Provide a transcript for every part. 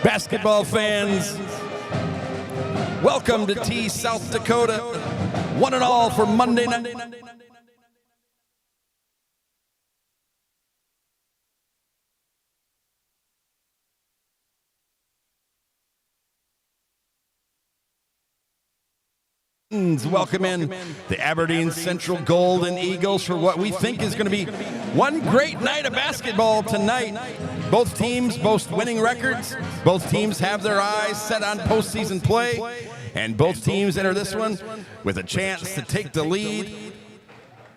Basketball fans, welcome to T South Dakota. One and all for Monday night. Welcome in the Aberdeen Central Golden Eagles for what we think is going to be one great night of basketball tonight. Both teams boast winning records. Both teams have their eyes set on postseason play. And both teams enter this one with a chance to take the lead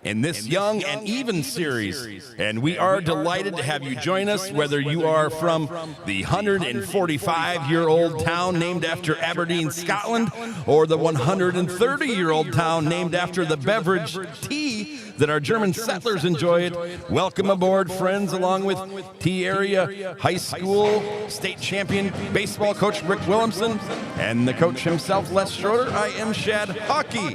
in this young and even series. And we are delighted to have you join us, whether you are from the 145-year-old town named after Aberdeen, Scotland, or the 130-year-old town named after the beverage tea that our German settlers enjoyed. Welcome aboard, friends, along with Tea Area High School state champion baseball coach Rick Williamson and the coach himself, Les Schroeder. I am Shad Hockey.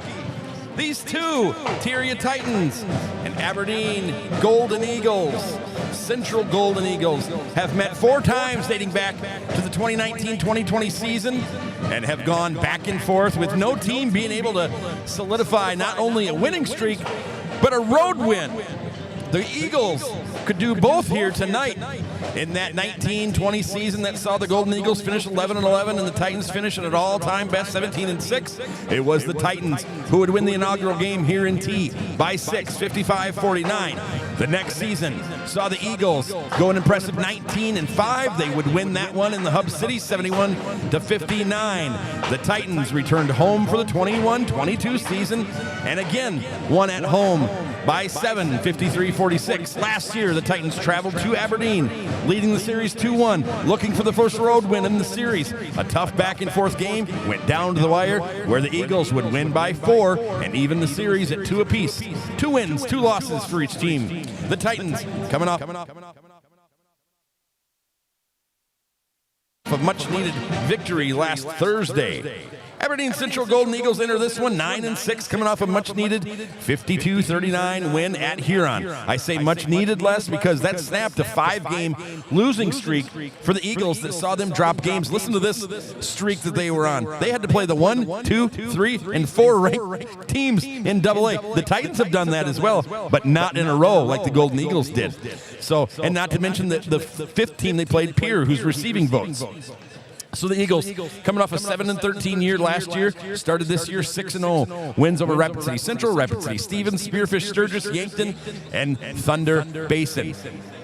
These two, Tea Area Titans and Aberdeen Golden Eagles, Central Golden Eagles, have met 4 times dating back to the 2019-2020 season and have gone back and forth with no team being able to solidify not only a winning streak, but a road win. The Eagles could do both here tonight in that 19-20 season that saw the Golden Eagles finish 11-11 and the Titans finish at an all-time best 17-6. It was the Titans who would win the inaugural game here in T by 6, 55-49. The next season saw the Eagles go an impressive 19-5. They would win that one in the hub city, 71-59. The Titans returned home for the 21-22 season and again won at home by 7, 53-46. Last year, the Titans traveled to Aberdeen, leading the series 2-1, looking for the first road win in the series. A tough back-and-forth game went down to the wire, where the Eagles would win by 4 and even the series at 2 apiece. 2 wins, 2 losses for each team. The Titans coming off a much-needed victory last Thursday. Aberdeen Central Golden Eagles enter this one 9-6, coming off a much-needed 52-39 win at Huron. I say much-needed, Les, because that snapped a 5-game losing streak for the Eagles that saw them drop games. Listen to this streak that they were on. They had to play the 1, 2, 3, and 4 ranked teams in AA. The Titans have done that as well, but not in a row like the Golden Eagles did. So, and not to mention the 5th team they played, Pierre, who's receiving votes. So the Eagles, coming off a 7-13 year last year, started this year 6-0. Wins over Rapid City Central, Rapid City Stevens, Spearfish Sturgis, Yankton, and Thunder Basin.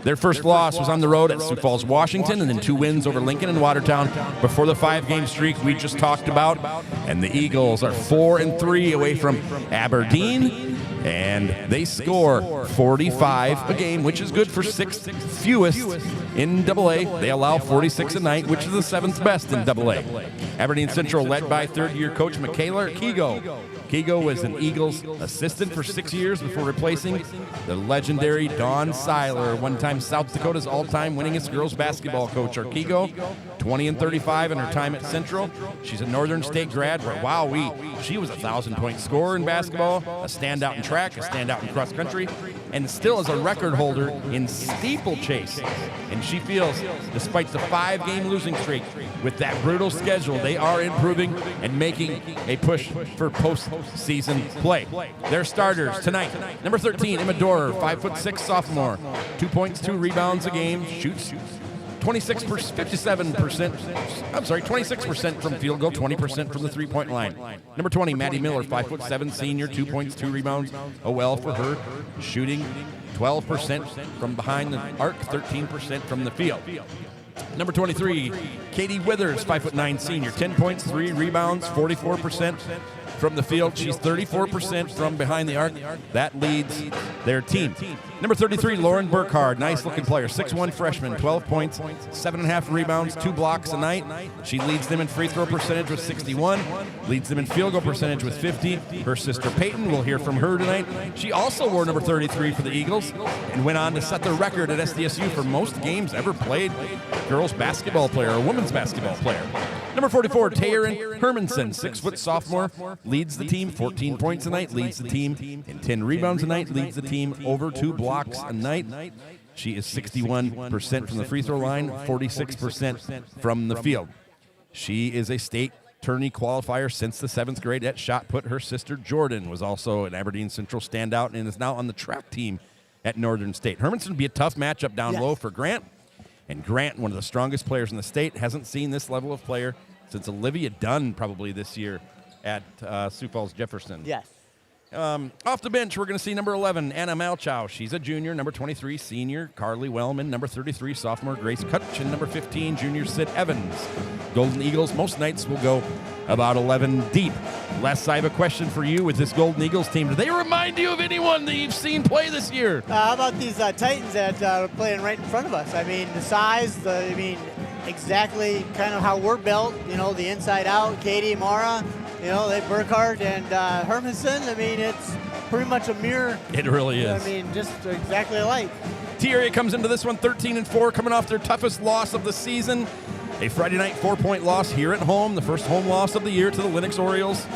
Their first loss was on the road at Sioux Falls, Washington, and then 2 wins over Lincoln and Watertown before the 5-game streak we just talked about. And the Eagles are 4-3 away from Aberdeen. And they score 45 a game, which is good for 6th fewest in AA. They allow 46 a night, which is the 7th best in AA. Aberdeen Central led by 3rd-year coach Michaela Kigo. Kigo was an Eagles assistant for 6 years before replacing the legendary Dawn Seiler, one-time South Dakota's all-time winningest girls basketball coach. Kigo, 20-35 in her time at Central. She's a Northern State grad. Wowee, she was a 1,000-point scorer in basketball, a standout in track, a standout in cross country, and still is a record holder in steeplechase. And she feels, despite the 5-game losing streak, with that brutal schedule, they are improving and making a push for postseason play. Their starters tonight: number 13, Emma Dorer, 5'6" sophomore, 2 points, 2 rebounds a game, shoots 26% from field goal, 20% from the 3-point line. Number 20, Maddie Miller, 5'7" senior, 2 points, 2 rebounds. Oh well for her, shooting 12% from behind the arc, 13% from the field. Number 23, Katie Withers, 5'9" senior, 10 points, 3 rebounds, 44% from the field. She's 34% from behind the arc. That leads their team. Number 33, Lauren Burkhardt, nice-looking player, 6'1" freshman, 12 points, 7.5 rebounds, 2 blocks a night. She leads them in free throw percentage with 61, leads them in field goal percentage with 50. Her sister Peyton, we'll hear from her tonight. She also wore number 33 for the Eagles and went on to set the record at SDSU for most games ever played girls basketball player or women's basketball player. Number 44, Taylor Hermanson, 6-foot sophomore, leads the team, 14 points a night, leads the team in 10 rebounds a night, leads the team over 2 blocks a night. She is 61% from the free throw line, 46% from the field. She is a state tourney qualifier since the 7th grade at shot put. Her sister Jordan was also an Aberdeen Central standout and is now on the track team at Northern State. Hermanson would be a tough matchup down low for Grant. And Grant, one of the strongest players in the state, hasn't seen this level of player since Olivia Dunn probably this year at Sioux Falls Jefferson. Yes. Off the bench, we're going to see number 11, Anna Malchow. She's a junior. Number 23, senior, Carly Wellman. Number 33, sophomore, Grace Kutch. And number 15, junior, Sid Evans. Golden Eagles, most nights will go about 11 deep. Les, I have a question for you with this Golden Eagles team. Do they remind you of anyone that you've seen play this year? How about these Titans that are playing right in front of us? I mean, the size, exactly kind of how we're built, the inside out, Katie, Mara, they Burkhardt and Hermanson. I mean, it's pretty much a mirror. It really is. I mean, just exactly alike. T-Area comes into this one 13-4, coming off their toughest loss of the season. A Friday night 4-point loss here at home, the first home loss of the year to the Lennox Orioles.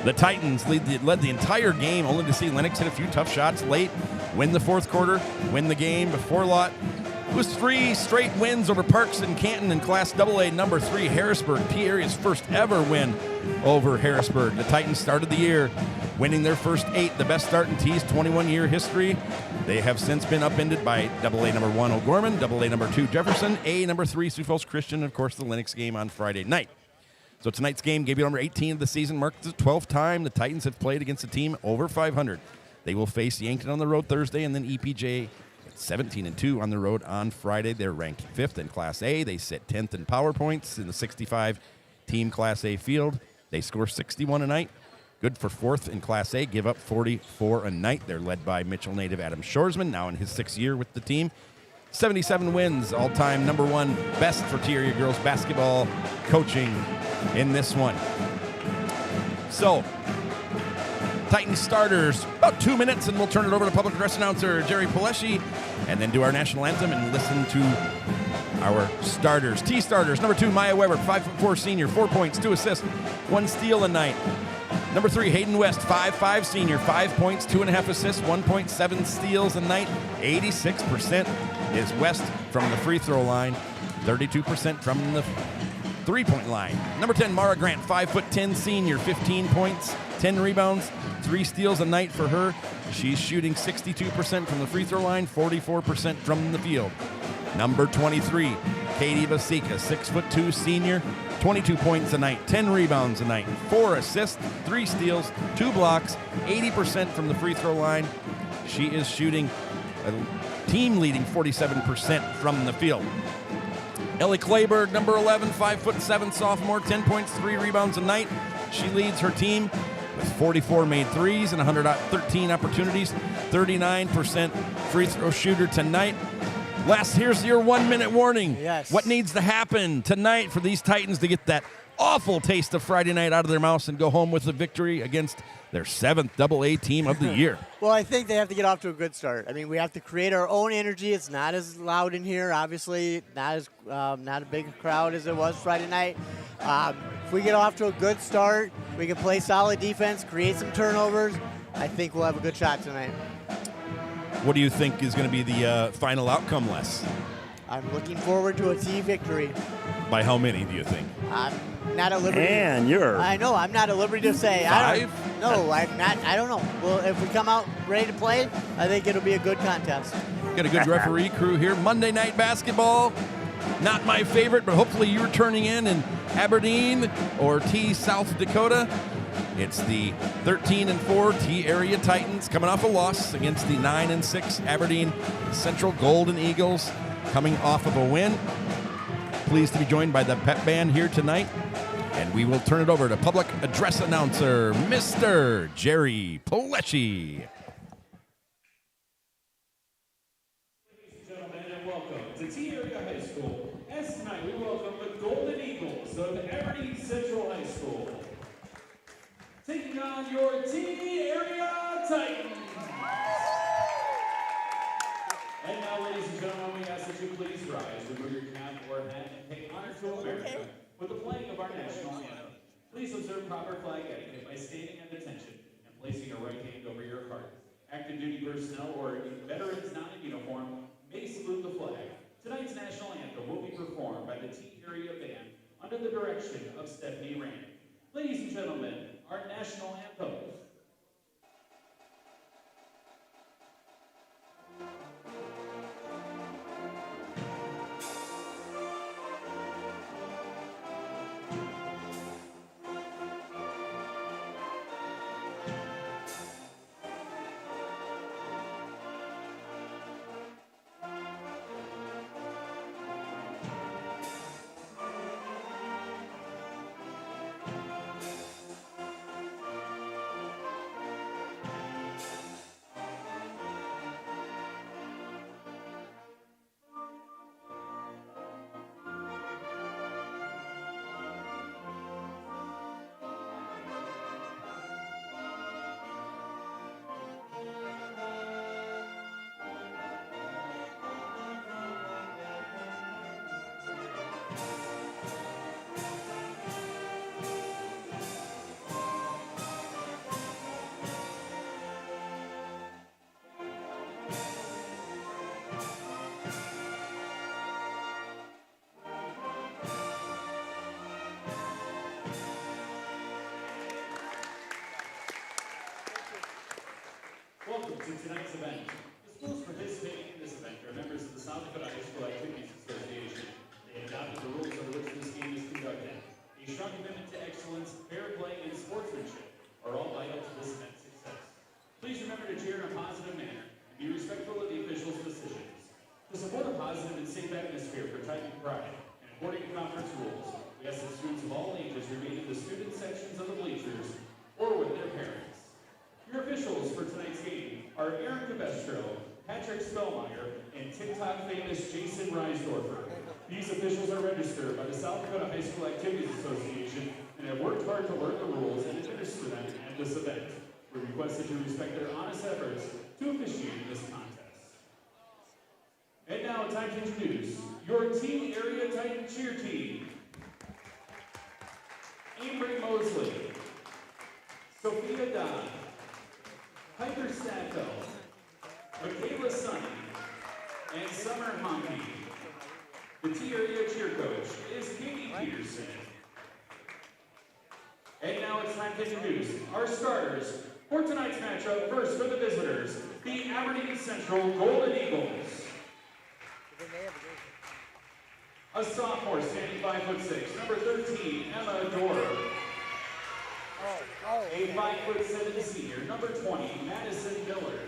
The Titans led the entire game, only to see Lennox hit a few tough shots late, win the fourth quarter, win the game before lot. It was 3 straight wins over Parks and Canton in Class AA. Number 3, Harrisburg, T-Area's first ever win over Harrisburg. The Titans started the year winning their first 8, the best start in T's 21-year history. They have since been upended by AA number 1 O'Gorman, AA number 2 Jefferson, A number 3 Sioux Falls Christian, and of course the Lennox game on Friday night. So tonight's game, game number 18 of the season, marks the 12th time the Titans have played against a team over 500. They will face Yankton on the road Thursday and then EPJ 17-2 on the road on Friday. They're ranked 5th in Class A. They sit 10th in power points in the 65-team Class A field. They score 61 a night. Good for 4th in Class A, give up 44 a night. They're led by Mitchell native Adam Shoresman, now in his 6th year with the team. 77 wins, all-time number 1 best for T-Area girls basketball coaching in this one. So, Titans starters, about 2 minutes, and we'll turn it over to public address announcer Jerry Pileshi, and then do our national anthem and listen to our starters. T starters, number 2, Maya Weber, 5'4" senior, 4 points, 2 assists, 1 steal a night. Number 3, Hayden West, 5'5" senior, 5 points, 2.5 assists, 1.7 steals a night. 86% is West from the free throw line, 32% from the three-point line. Number 10, Mara Grant, 5'10" senior, 15 points, 10 rebounds, 3 steals a night for her. She's shooting 62% from the free throw line, 44% from the field. Number 23, Katie Vasika, 6'2" senior, 22 points a night, 10 rebounds a night, 4 assists, 3 steals, 2 blocks, 80% from the free throw line. She is shooting a team-leading 47% from the field. Ellie Clayberg, number 11, 5'7" sophomore, 10 points, 3 rebounds a night. She leads her team with 44 made threes and 113 opportunities, 39% free throw shooter tonight. Les, here's your 1-minute warning. Yes. What needs to happen tonight for these Titans to get that awful taste of Friday night out of their mouths and go home with a victory against their 7th AA team of the year? Well, I think they have to get off to a good start. I mean, we have to create our own energy. It's not as loud in here, obviously, not a big crowd as it was Friday night. If we get off to a good start, we can play solid defense, create some turnovers. I think we'll have a good shot tonight. What do you think is going to be the final outcome, Les? I'm looking forward to a T victory. By how many do you think? I'm not at liberty. And you're. I know. I'm not at liberty to say. 5? No, I'm not. I don't know. Well, if we come out ready to play, I think it'll be a good contest. Got a good referee crew here. Monday night basketball. Not my favorite, but hopefully you're turning in Aberdeen or T South Dakota. It's the 13-4 T-Area Titans coming off a loss against the 9-6 Aberdeen Central Golden Eagles, coming off of a win. Pleased to be joined by the pep band here tonight, and we will turn it over to public address announcer, Mr. Jerry Pileshi. Ladies and gentlemen, and welcome to T-Area High School. As tonight, we welcome the Golden Eagles of Aberdeen Central High School, taking on your T-Area Titans. And now, ladies and gentlemen, we ask that you please rise, remove your cap or hat, and pay honor to America with the playing of our national anthem. Please observe proper flag etiquette by standing at attention and placing your right hand over your heart. Active duty personnel or veterans not in uniform may salute direction of Stephanie Rand. Ladies and gentlemen, our national anthem. Welcome to tonight's event. The schools participating in this event are members of the South Dakota High School Activities Association. They adopted the rules under which this game is conducted. A strong commitment to excellence, fair play, and sportsmanship are all vital to this event's success. Please remember to cheer in a positive manner and be respectful of the officials' decisions. To support a positive and safe atmosphere for Titan pride and according to conference rules, we ask that students of all ages remain in the student sections of the bleachers or with their parents. Your officials for tonight's game are Aaron Cabestro, Patrick Spellmeyer, and TikTok famous Jason Reisdorfer. These officials are registered by the South Dakota High School Activities Association and have worked hard to learn the rules and administer them at this event. We request that you respect their honest efforts to officiate in this contest. And now, time to introduce your Team Area Titan Cheer Team. Avery Mosley, Sophia Dodd, Piper Stacko, Michaela Sonny, and Summer Honky. The T-Area cheer coach is Katie Peterson. And now it's time to introduce our starters for tonight's matchup. First for the visitors, the Aberdeen Central Golden Eagles. A sophomore standing 5'6", number 13, Emma Dorr. A 5'7" senior, number 20, Madison Miller.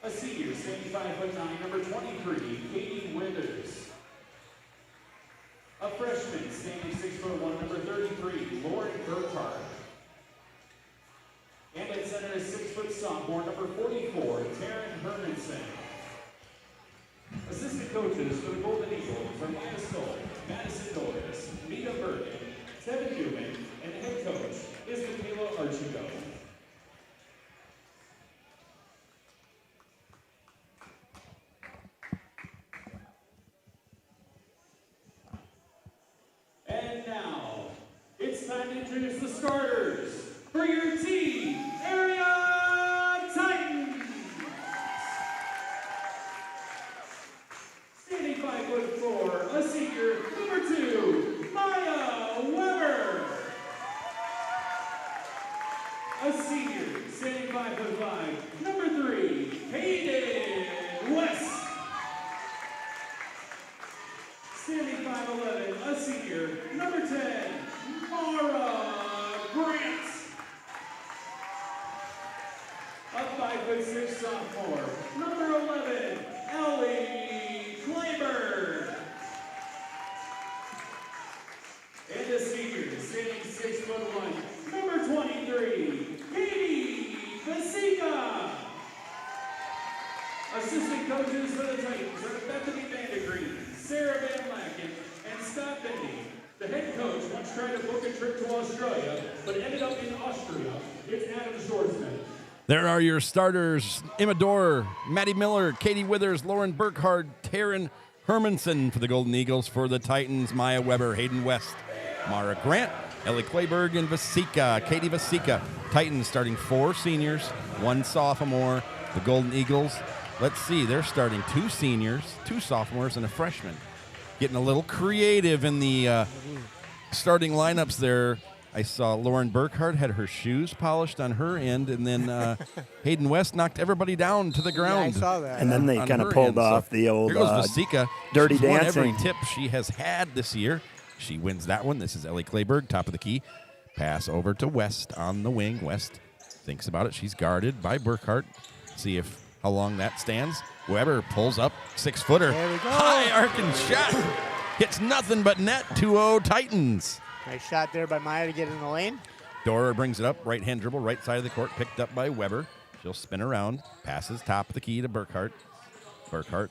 A senior, standing 5'9", number 23, Katie Withers. A freshman, standing 6'1", number 33, Lauren Burkhart. And at center, a 6' sophomore, number 44, Taryn Hermanson. Assistant coaches for the Golden Eagles are Maya Stoll, Madison Norris, Mia Burton, Tevin Newman, and the head coach is Michaela Archico. And now, it's time to introduce the starters for your Team Area Titans. Standing 5'4", a senior, number 2, Maya Weber. A senior, standing 5'5", number 3, Hayden West. Standing 5'11", a senior, number 10, Mara Grant. A 5'6" sophomore, number 11, Ellie Clayburn. And a senior, standing 6'1", number 23, Katie Vasika. Assistant coaches for the Titans are Bethany Vandegreen, Sarah Van Lacken, and Scott Bendy. The head coach once tried to book a trip to Australia, but ended up in Austria. It's Adam Schwarzman. There are your starters: Emma Dorr, Maddie Miller, Katie Withers, Lauren Burkhard, Taryn Hermanson for the Golden Eagles. For the Titans, Maya Weber, Hayden West, Mara Grant, Ellie Clayberg, and Katie Vasika. Titans starting 4 seniors, 1 sophomore. The Golden Eagles, let's see, they're starting 2 seniors, 2 sophomores, and a freshman. getting a little creative in the starting lineups there. I saw Lauren Burkhart had her shoes polished on her end, and then Hayden West knocked everybody down to the ground. Yeah, I saw that. And then they on kind of her pulled end. off So the old here goes Vasika. Dirty She's won Dancing. every tip she has had this year. She wins that one. This is Ellie Clayberg, top of the key. Pass over to West on the wing. West thinks about it. She's guarded by Burkhart. See how long that stands. Weber pulls up, 6-footer. There we go. High arcing shot. Hits nothing but net. 2-0 Titans. Nice shot there by Maya to get in the lane. Dora brings it up, right hand dribble, right side of the court, picked up by Weber. She'll spin around, passes top of the key to Burkhart. Burkhart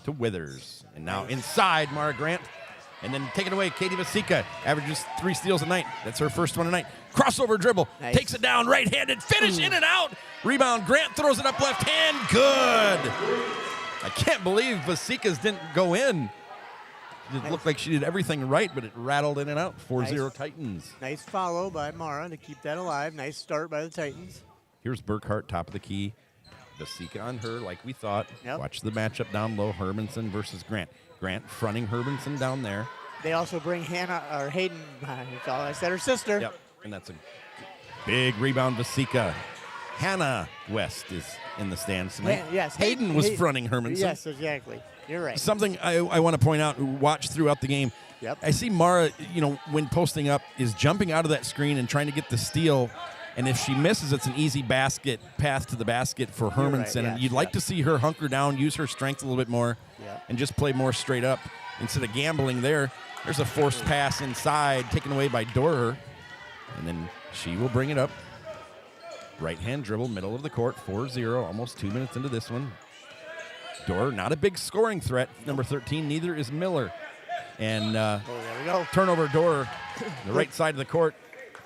to Withers. And now inside, Mara Grant. And then taken away, Katie Vasika. Averages 3 steals a night. That's her first one tonight. Crossover dribble. Nice. Takes it down, right-handed. Finish in and out. Rebound. Grant throws it up left hand. Good. I can't believe Vasika's didn't go in. It looked like she did everything right, but it rattled in and out. 4-0 Nice. Titans. Nice follow by Mara to keep that alive. Nice start by the Titans. Here's Burkhart, top of the key. Vasika on her, like we thought. Yep. Watch the matchup down low. Hermanson versus Grant. Grant fronting Hermanson down there. They also bring Hannah or Hayden. I said her sister. Yep, and that's a big rebound. Vasika. Hannah West is in the stands tonight. Yes. Hayden was fronting Hermanson. Yes, exactly. You're right. Something I want to point out, watch throughout the game. Yep. I see Mara, when posting up, is jumping out of that screen and trying to get the steal. And if she misses, it's an easy basket path to the basket for You're right, Hermanson. And yes, you'd like to see her hunker down, use her strength a little bit more, Yep. and just play more straight up instead of gambling there. There's a forced pass inside, taken away by Dorer. And then she will bring it up. Right-hand dribble, middle of the court, 4-0, almost 2 minutes into this one. Dorer, not a big scoring threat. Number 13, neither is Miller. And there we go. turnover Dorer, the right side of the court.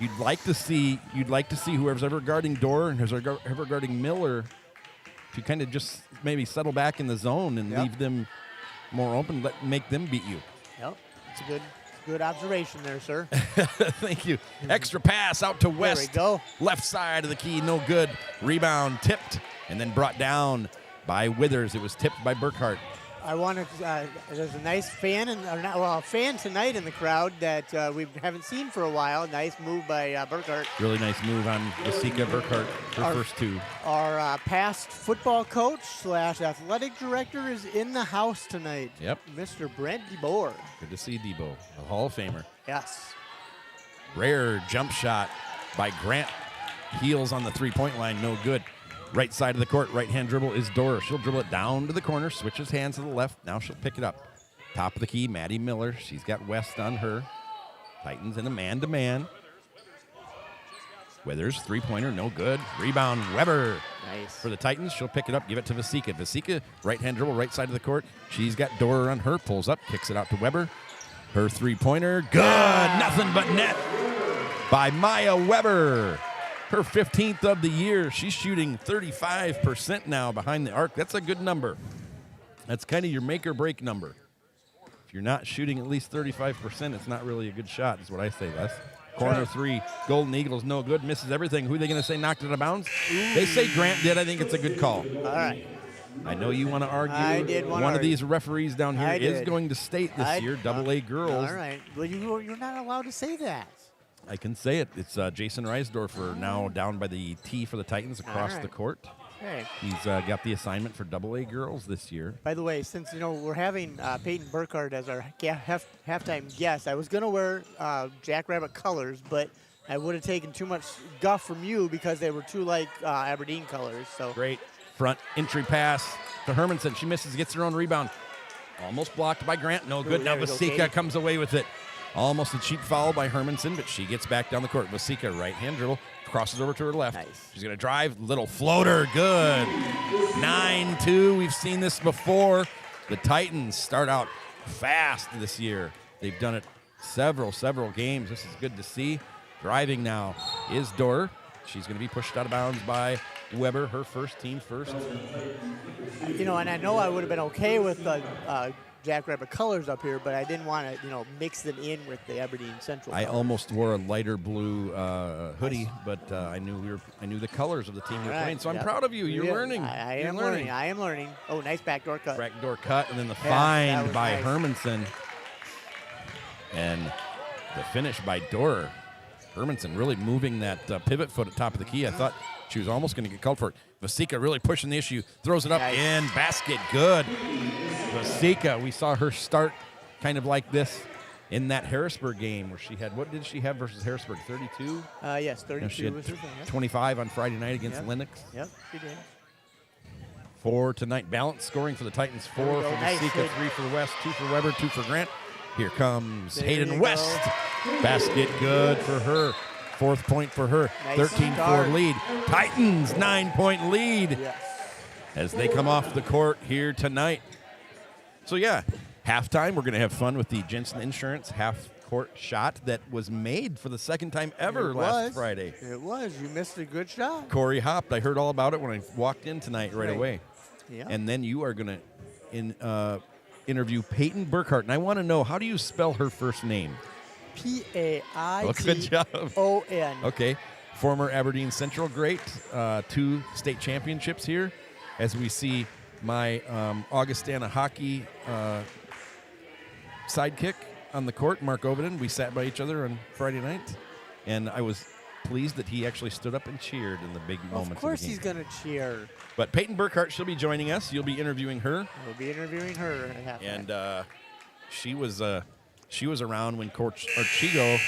You'd like to see whoever's ever guarding Dorer and who's ever guarding Miller to kind of just maybe settle back in the zone and Yep. leave them more open, make them beat you. Yep. It's a good observation there, sir. Thank you. Extra pass out to West. There we go. Left side of the key, no good. Rebound tipped and then brought down by Withers. It was tipped by Burkhart. I wanted. There's a nice fan a fan tonight in the crowd that we haven't seen for a while. Nice move by Burkhart. Really nice move on Vasika Burkhart, her first two. Our past football coach / athletic director is in the house tonight. Yep. Mr. Brent DeBoer. Good to see Debo, a Hall of Famer. Yes. Rare jump shot by Grant. Heels on the three-point line, no good. Right side of the court, right-hand dribble is Dora. She'll dribble it down to the corner, switches hands to the left. Now she'll pick it up. Top of the key, Maddie Miller. She's got West on her. Titans in a man-to-man. Withers, three-pointer, no good. Rebound, Weber. Nice. For the Titans, she'll pick it up, give it to Vasika. Vasika, right-hand dribble, right side of the court. She's got Dora on her, pulls up, kicks it out to Weber. Her three-pointer, good. Nothing but net by Maya Weber. Her 15th of the year. She's shooting 35% now behind the arc. That's a good number. That's kind of your make or break number. If you're not shooting at least 35%, it's not really a good shot, is what I say, Les. Corner three, Golden Eagles, no good, misses everything. Who are they going to say knocked it out of bounds? They say Grant did. I think it's a good call. All right. I know you want to argue. I did want to One of argue. these referees down here I is did. going to state this year, AA girls. All right. Well, you're not allowed to say that. I can say it. It's Jason Reisdorfer now down by the tee for the Titans across All right. the court. Okay. He's got the assignment for AA girls this year. By the way, since we're having Peyton Burkhart as our halftime guest, I was gonna wear Jackrabbit colors, but I would have taken too much guff from you because they were too like Aberdeen colors. So Great front entry pass to Hermanson. She misses, gets her own rebound. Almost blocked by Grant. No good. Ooh, Now there we go, Vasika Katie. comes away with it. Almost a cheap foul by Hermanson, but she gets back down the court. Vasika, right-hand dribble, crosses over to her left. Nice. She's going to drive. Little floater. Good. 9-2. We've seen this before. The Titans start out fast this year. They've done it several games. This is good to see. Driving now is Dorr. She's going to be pushed out of bounds by Weber, her first, team first. and I know I would have been okay with the Jackrabbit colors up here, but I didn't want to mix them in with the Aberdeen Central. I colors. almost wore a lighter blue hoodie, but I knew the colors of the team we were All right, playing. So I'm yep. proud of you. You're Yeah, learning. I You're am learning. I am learning. Oh, nice backdoor cut. Backdoor cut, and then the that find was by nice. Hermanson. And the finish by Dora Hermanson really moving that pivot foot at top of the key. I thought she was almost going to get called for it. Vasika really pushing the issue, throws it up in, basket good. Vasika, we saw her start kind of like this in that Harrisburg game where she had, what did she have versus Harrisburg, 32? Yes, 32 She had was her thing. Yep. 25 on Friday night against Lennox. Yep, she did. 4 tonight. Balance scoring for the Titans. 4 There we for go. Nice. Vasika, 3 for the West, 2 for Weber, 2 for Grant. Here comes There Hayden you West. go. Basket good for her. 4th point for her. Nice 13-4 start. lead. Titans 9-point lead Yes. as they come off the court here tonight. So yeah, halftime, we're going to have fun with the Jensen Insurance half-court shot that was made for the second time ever It last was. Friday. It was. You missed a good shot. Corey hopped. I heard all about it when I walked in tonight right away. Yeah. And then you are going to interview Peyton Burkhart. And I want to know, how do you spell her first name? P-A-I-T-O-N. Oh, good job. Okay. Former Aberdeen Central great. 2 state championships here. As we see my Augustana hockey sidekick on the court, Mark Ovenden. We sat by each other on Friday night. And I was pleased that he actually stood up and cheered in the big moments Of course of the he's game. going to cheer. But Peyton Burkhart, she'll be joining us. You'll be interviewing her. We'll be interviewing her at halftime. And she was around when Coach Archigo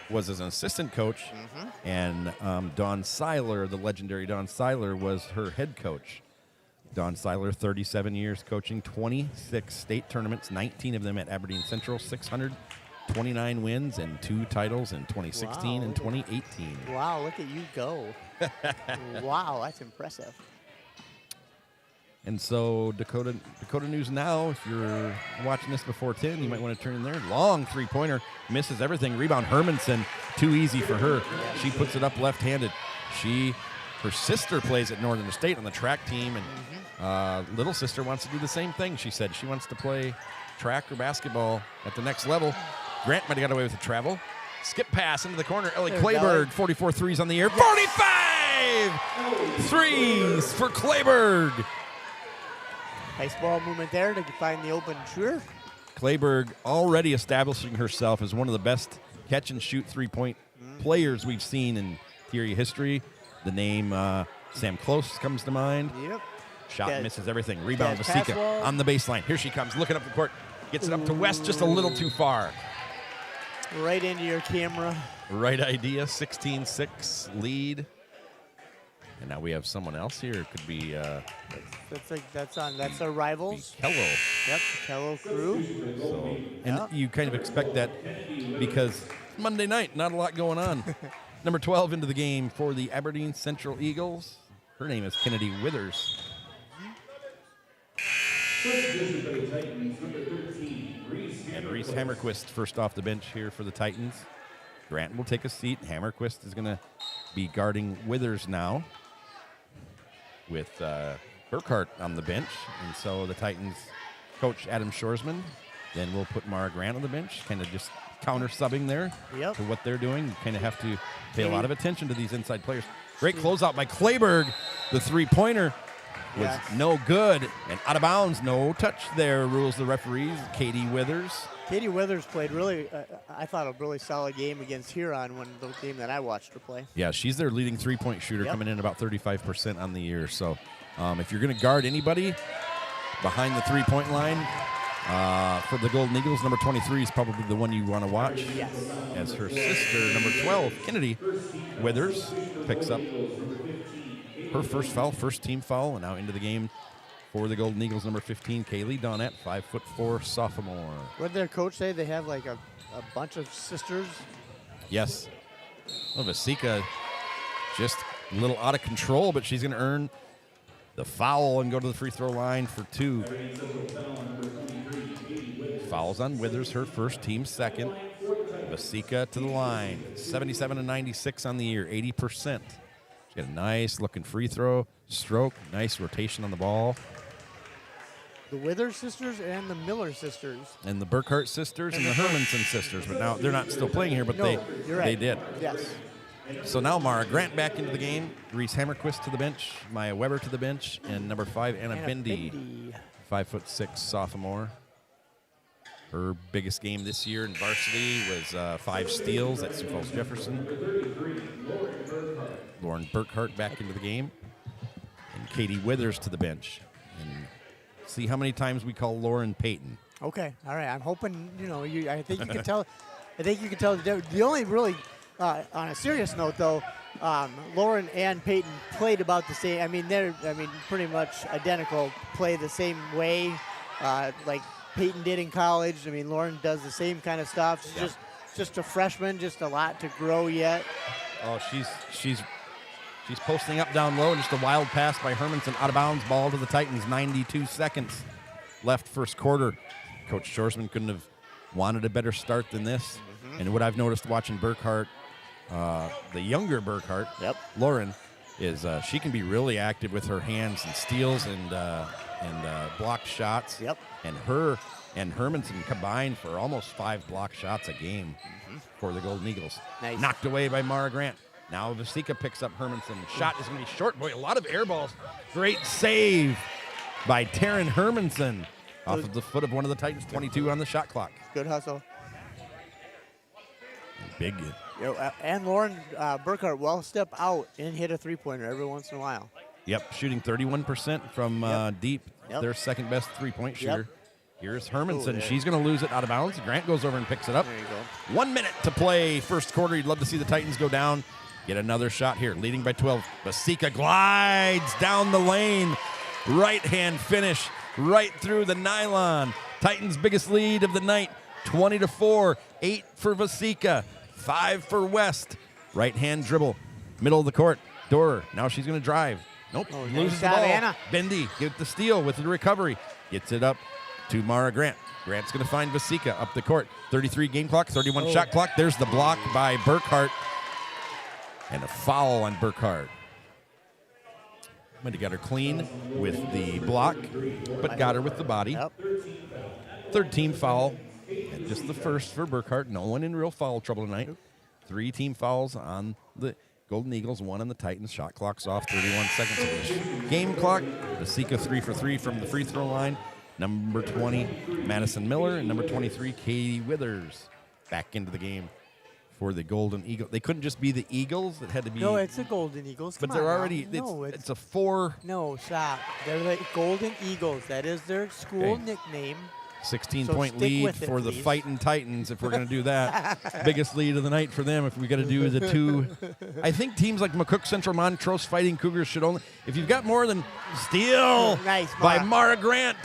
was as an assistant coach, and Don Seiler, the legendary Don Seiler, was her head coach. Don Seiler, 37 years coaching, 26 state tournaments, 19 of them at Aberdeen Central, 629 wins and 2 titles in 2016 Wow. and 2018. Wow, look at you go. Wow, that's impressive. And so Dakota News Now, if you're watching this before 10, you might want to turn in there. Long three-pointer, misses everything. Rebound Hermanson, too easy for her. She puts it up left-handed. Her sister plays at Northern State on the track team, and little sister wants to do the same thing. She said she wants to play track or basketball at the next level. Grant might have got away with the travel. Skip pass into the corner. Ellie There's Clayberg, Ellie. 44 threes on the air. 45 threes for Clayberg. Nice ball movement there to find the open shooter. Clayberg already establishing herself as one of the best catch-and-shoot three-point players we've seen in theory history. The name Sam Close comes to mind. Yep. Shot Good. misses everything. Rebound Good pass Vasika ball. on the baseline. Here she comes, looking up the court. Gets it up to West just a little too far. Right into your camera. Right idea, 16-6 lead. And now we have someone else here. It could be That's our rivals. Kello. Yep, Kello crew. So, and Yeah. you kind of expect that because Monday night, not a lot going on. Number 12 into the game for the Aberdeen Central Eagles. Her name is Kennedy Withers. And Reese Hammerquist first off the bench here for the Titans. Grant will take a seat. Hammerquist is going to be guarding Withers now with Burkhart on the bench. And so the Titans coach Adam Shoresman. Then we'll put Mara Grant on the bench, kind of just counter-subbing there Yep. to what they're doing. You kind of have to pay a lot of attention to these inside players. Great closeout by Clayberg. The three-pointer was Yes. no good and out of bounds. No touch there, rules the referees. Katie Withers. Katie Withers played really, I thought, a really solid game against Huron when the game that I watched her play. Yeah, she's their leading three-point shooter, Yep. coming in about 35% on the year. So if you're going to guard anybody behind the three-point line, for the Golden Eagles, number 23 is probably the one you want to watch. Yes. As her sister, number 12, Kennedy Withers, picks up her first team foul, and now into the game for the Golden Eagles, number 15, Kaylee Donette, 5'4" sophomore. What did their coach say? They have like a bunch of sisters. Yes. Well, Vasika just a little out of control, but she's going to earn the foul and go to the free throw line for 2. Fouls on Withers, her first, team second. Vasika to the line, 77-96 on the year, 80%. She's got a nice looking free throw stroke, nice rotation on the ball. The Withers sisters and the Miller sisters. And the Burkhart sisters and the Hermanson sisters, but now they're not still playing here, but No, you're right. they did. Yes. So now Mara Grant back into the game, Reese Hammerquist to the bench, Maya Weber to the bench, and number 5, Anna Bindi, 5'6" sophomore. Her biggest game this year in varsity was 5 steals at Sioux Falls Jefferson. Lauren Burkhart back into the game. And Katie Withers to the bench. And see how many times we call Lauren Payton. Okay, all right. I'm hoping, I think you can tell. I think you can tell the difference. The only really, on a serious note, though, Lauren and Peyton played about the same. I mean, they're pretty much identical. Play the same way, like Peyton did in college. I mean, Lauren does the same kind of stuff. She's just a freshman, just a lot to grow yet. Oh, she's posting up down low, and just a wild pass by Hermanson out of bounds. Ball to the Titans. 92 seconds left first quarter. Coach Shorsman couldn't have wanted a better start than this. And what I've noticed watching Burkhart, the younger Burkhart, Lauren, is she can be really active with her hands and steals and blocked shots. And her and Hermanson combined for almost 5 blocked shots a game for the Golden Eagles. Nice. Knocked away by Mara Grant. Now Vasika picks up Hermanson. Shot is going to be short. Boy, a lot of air balls. Great save by Taryn Hermanson off of the foot of one of the Titans. 22 on the shot clock. Good hustle. Big. And Lauren Burkhart will step out and hit a three-pointer every once in a while. Yep, shooting 31% from deep. Their second best three-point shooter. Here's Hermanson. She's going to lose it out of bounds. Grant goes over and picks it up. There you go. 1 minute to play first quarter. You'd love to see the Titans go down. Get another shot here, leading by 12. Vasika glides down the lane. Right-hand finish right through the nylon. Titans' biggest lead of the night, 20-4. 8 for Vasika, 5 for West. Right-hand dribble, middle of the court. Dorer, now she's going to drive. Nope, loses the ball. Anna. Bendy get the steal with the recovery. Gets it up to Mara Grant. Grant's going to find Vasika up the court. 33 game clock, 31 shot clock. There's the block by Burkhart. And a foul on Burkhart. Might have got her clean with the block, but got her with the body. Third team foul. And just the first for Burkhart. No one in real foul trouble tonight. 3 team fouls on the Golden Eagles, 1 on the Titans. Shot clock's off, 31 seconds of the game clock. Vasika 3 for 3 from the free throw line. Number 20, Madison Miller, and number 23, Katie Withers, back into the game for the Golden Eagles. They couldn't just be the Eagles. It had to be. No, it's the Golden Eagles. But Come they're on already. now. It's a 4. No, stop. They're the Golden Eagles. That is their school nickname. 16-point stick lead with it, for the please. Fighting Titans if we're going to do that. Biggest lead of the night for them if we got to do the 2. I think teams like McCook Central, Montrose Fighting Cougars should only. If you've got more than steal Nice, by Mara. Mara Grant.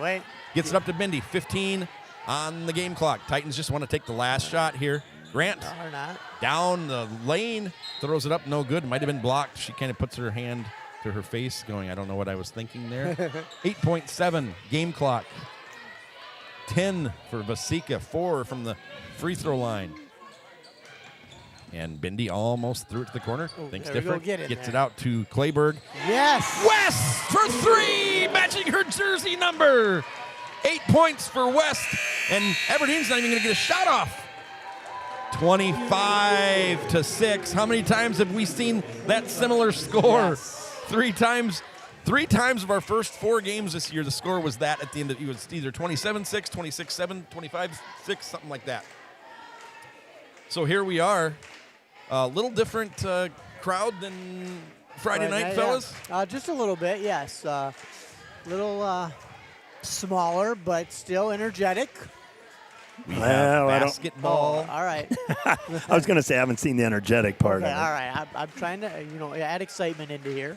Wait. Gets it up to Bendy. 15 on the game clock. Titans just want to take the last shot here. Grant Or not. down the lane. Throws it up. No good. Might have been blocked. She kind of puts her hand to her face going, I don't know what I was thinking there. 8.7 game clock. 10 for Vasika. 4 from the free throw line. And Bendy almost threw it to the corner. Thinks there we go. different. Get it Gets there. it out to Clayberg. Yes. West for 3, matching her jersey number. 8 points for West, and Aberdeen's not even going to get a shot off. 25-6. How many times have we seen that similar score? Yes. 3 times. 3 times of our first 4 games this year, the score was that at the end. It was either 27-6, 26-7, 25-6, something like that. So here we are. A little different crowd than Friday night, fellas. Just a little bit, yes. Little smaller, but still energetic. We Well, have I don't- basketball. All right. I was going to say I haven't seen the energetic part Okay, of it. all right. I'm trying to, add excitement into here.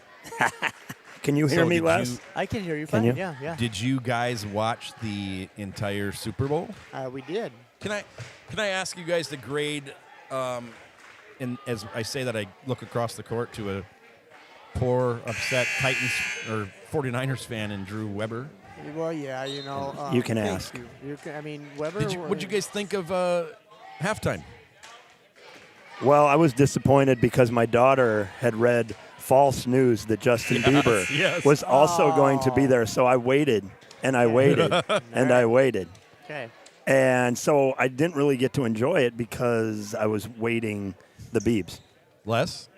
Can you hear So me, did Les? you- I can hear you Can fine. you? Yeah. Did you guys watch the entire Super Bowl? We did. Can I ask you guys to grade? And as I say that, I look across the court to a poor, upset Titans or 49ers fan in Drew Weber. Well, yeah, You can thank ask. You can, Weber. What'd you guys think of halftime? Well, I was disappointed because my daughter had read false news that Justin Bieber yes. was also going to be there. So I waited and I waited and I waited. Okay. And so I didn't really get to enjoy it because I was waiting the Biebs. Les?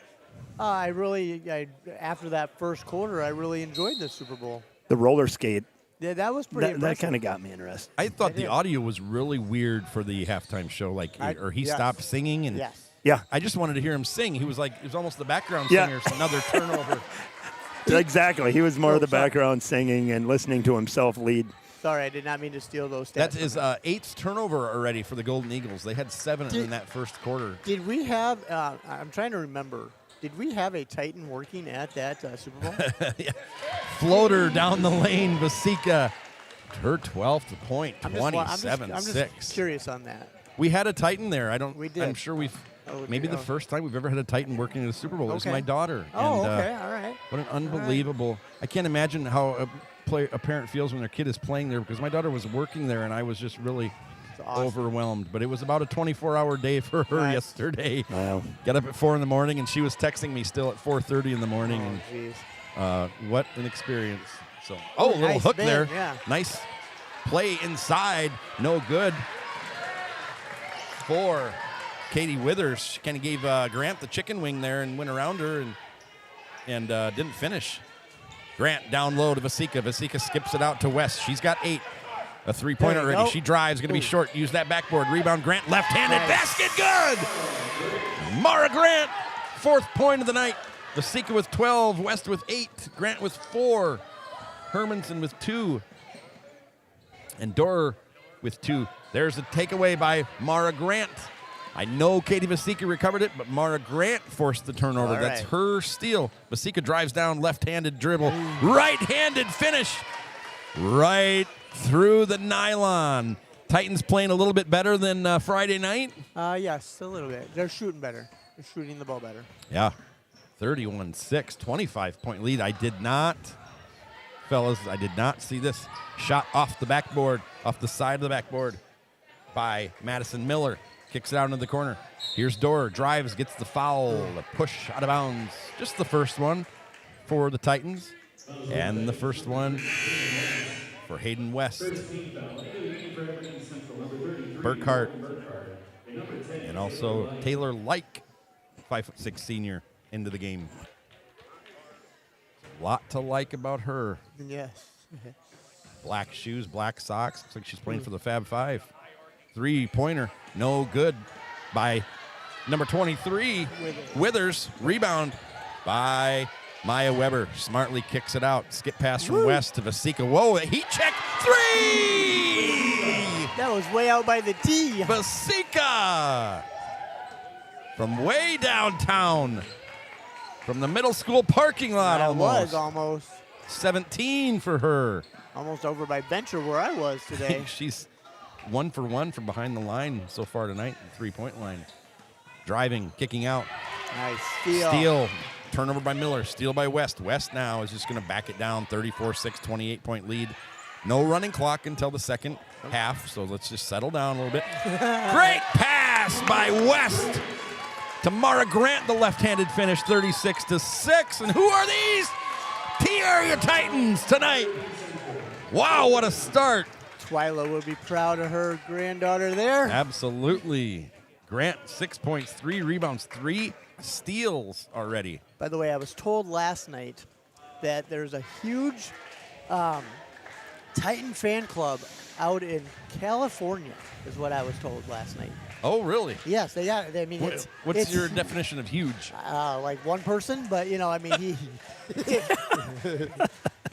After that first quarter, I really enjoyed the Super Bowl. The roller skate Yeah, that was pretty That impressive. kind of got me interested. I thought I the did. audio was really weird for the halftime show. He yes. stopped singing, and Yes. Yeah, I just wanted to hear him sing. He was almost the background Yeah. singer. So another turnover. exactly. He was more Oh, of the sorry. background singing and listening to himself lead. Sorry, I did not mean to steal those stats. That is 8th turnover already for the Golden Eagles. They had 7 in that first quarter. Did we have, I'm trying to remember, did we have a Titan working at that Super Bowl? Floater down the lane, Vasika. Her 12th point, I'm 27-6. just curious on that. We had a Titan there. We did. I'm sure we've. Oh, Maybe okay. the first time we've ever had a Titan working at a Super Bowl. It was Okay. my daughter. Oh, and, okay, all right. What an unbelievable. I can't imagine how a parent feels when their kid is playing there, because my daughter was working there and I was just really awesome. overwhelmed. But it was about a 24-hour day for her Nice. yesterday. Wow. Got up at 4 in the morning and she was texting me still at 4:30 in the morning. Oh, jeez. And what an experience. So, a little nice hook bend, there. yeah. Nice play inside. No good for Katie Withers. She kind of gave Grant the chicken wing there and went around her and didn't finish. Grant down low to Vasika. Vasika skips it out to West. She's got 8. A three-pointer There you already. go. She drives. Going to be Ooh. short. Use that backboard. Rebound. Grant left-handed. Nice. Basket good. Mara Grant. 4th point of the night. Vasika with 12. West with 8. Grant with 4. Hermanson with 2. And Dorer with 2. There's a takeaway by Mara Grant. I know Katie Vasika recovered it, but Mara Grant forced the turnover. All That's right. her steal. Vasika drives down, left-handed dribble, right-handed finish, right through the nylon. Titans playing a little bit better than Friday night. Yes, a little bit. They're shooting better. They're shooting the ball better. Yeah, 31-6, 25-point lead. I did not see this shot off the backboard, off the side of the backboard by Madison Miller. Kicks it out into the corner. Here's Dorer, drives, gets the foul, a push out of bounds. Just the first one for the Titans, and the first one for Hayden West. Burkhart, and also Taylor Like, 5'6" senior, into the game. A lot to like about her. Yes. Black shoes, black socks. Looks like she's playing for the Fab Five. 3-pointer, no good by number 23, Withers. Rebound by Maya Weber. Smartly kicks it out. Skip pass from West to Vasika. Whoa, a heat check. 3! That was way out by the tee. Vasika from way downtown. From the middle school parking lot That almost. was almost 17 for her. almost over by Venture where I was today. She's 1 for 1 from behind the line so far tonight, the 3-point line. Driving, kicking out. Nice steal. Steal. Turnover by Miller. Steal by West. West now is just going to back it down. 34-6, 28-point lead. No running clock until the second half, so let's just settle down a little bit. Great pass by West to Mara Grant, the left-handed finish, 36-6. And who are these? T-Area Titans tonight. Wow, what a start. Twyla will be proud of her granddaughter there. Absolutely. Grant, 6 points, 3 rebounds, 3 steals already. By the way, I was told last night that there's a huge Titan fan club out in California, is what I was told last night. Oh, really? Yes, they got. I mean, What's your definition of huge? like one person? But you know, I mean, he.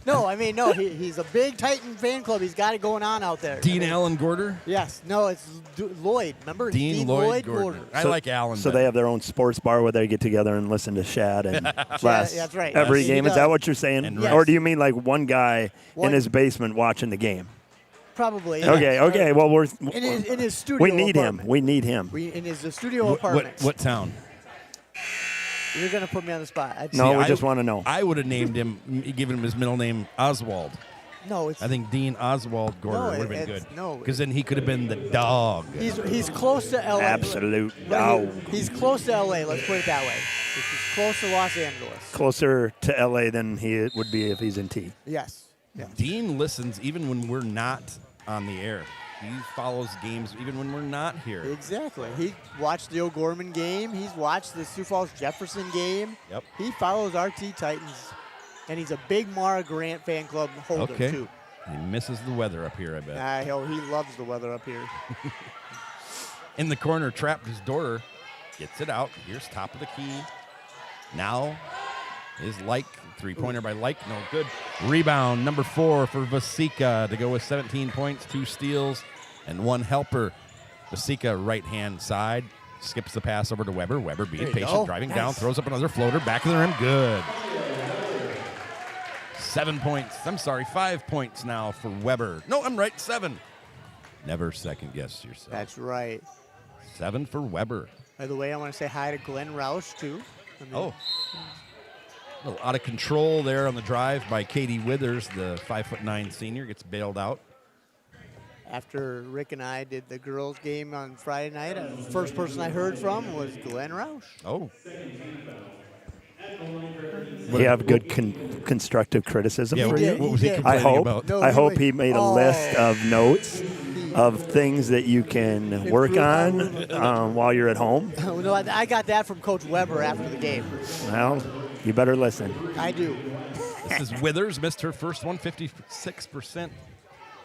No, I mean, no. He's a big Titan fan club. He's got it going on out there. Dean Allen Gorder? Yes. No, it's Lloyd. Remember? Dean Lloyd Gorder. I like Allen. So they have their own sports bar where they get together and listen to Shad and last that's right. every Yes. game. He Is that does. what you're saying? And Yes. Or do you mean like one guy One- in his basement watching the game? Probably. Okay, yes. okay. Well, we're In his studio. we need him. apartment. We need him. In his studio apartment. What town? You're gonna put me on the spot. No, we I- just want to know. I would have named him, given him his middle name, Oswald. No, it's. I think Dean Oswald Gorder No, would have been it's- good. no. Because then he could have been the dog. He's close to LA. Absolute But dog. He's close to LA. Let's put it that way. He's close to Los Angeles. Closer to LA than he would be if he's in T. Yes. Yeah. Dean listens even when we're not on the air. He follows games even when we're not here. Exactly. He watched the O'Gorman game. He's watched the Sioux Falls Jefferson game. Yep. He follows RT Titans, and he's a big Mara Grant fan club holder Okay. too. He misses the weather up here, I bet. He loves the weather up here. In the corner, trapped his Dorer. Gets it out. Here's top of the key. Now is Like. Three-pointer by Like. No good. Rebound, number 4 for Vasika to go with 17 points, 2 steals, and 1 helper. Vasika, right-hand side. Skips the pass over to Weber. Weber being patient, driving down, throws up another floater. Back of the rim. Good. 7 points. I'm sorry, 5 points now for Weber. No, I'm right, 7. Never second-guess yourself. That's right. 7 for Weber. By the way, I want to say hi to Glenn Roush, too. A little out of control there on the drive by Katie Withers, the 5'9" senior, gets bailed out. After Rick and I did the girls' game on Friday night, the first person I heard from was Glenn Roush. Oh. You have good constructive criticism for you? What was he complaining about? No, I hope he made a list of notes of things that you can work on while you're at home. No, I got that from Coach Weber after the game. Well, you better listen. I do. This is Withers, missed her first one, 56%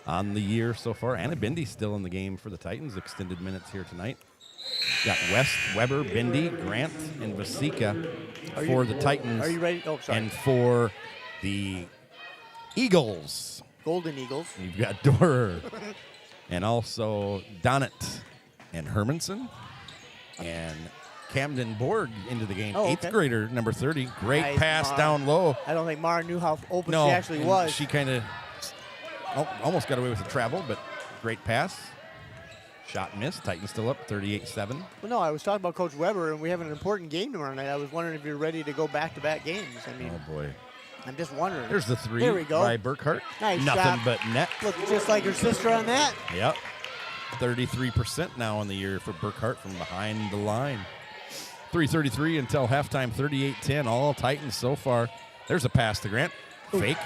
on the year so far. Anna Bindy still in the game for the Titans, extended minutes here tonight. Got West, Weber, Bindy, Grant, and Vasika for the Titans. Are you ready? Oh, sorry. And for the Eagles. Golden Eagles. You've got Dorer and also Donnet and Hermanson and Camden Borg into the game. Oh, okay. 8th grader, number 30. Great Nice, pass Mara. down low. I don't think Mara knew how open No, she actually and was. she kind of almost got away with the travel, but great pass. Shot missed. Titans still up 38-7. Well, no, I was talking about Coach Weber, and we have an important game tomorrow night. I was wondering if you're ready to go back-to-back games. I mean, Oh, boy. I'm just wondering. There's the 3 There we go. by Burkhart. Nice Nothing shot. but net. Look just like her sister on that. Yep. 33% now on the year for Burkhart from behind the line. 3:33 until halftime, 38-10. All Titans so far. There's a pass to Grant. Fake.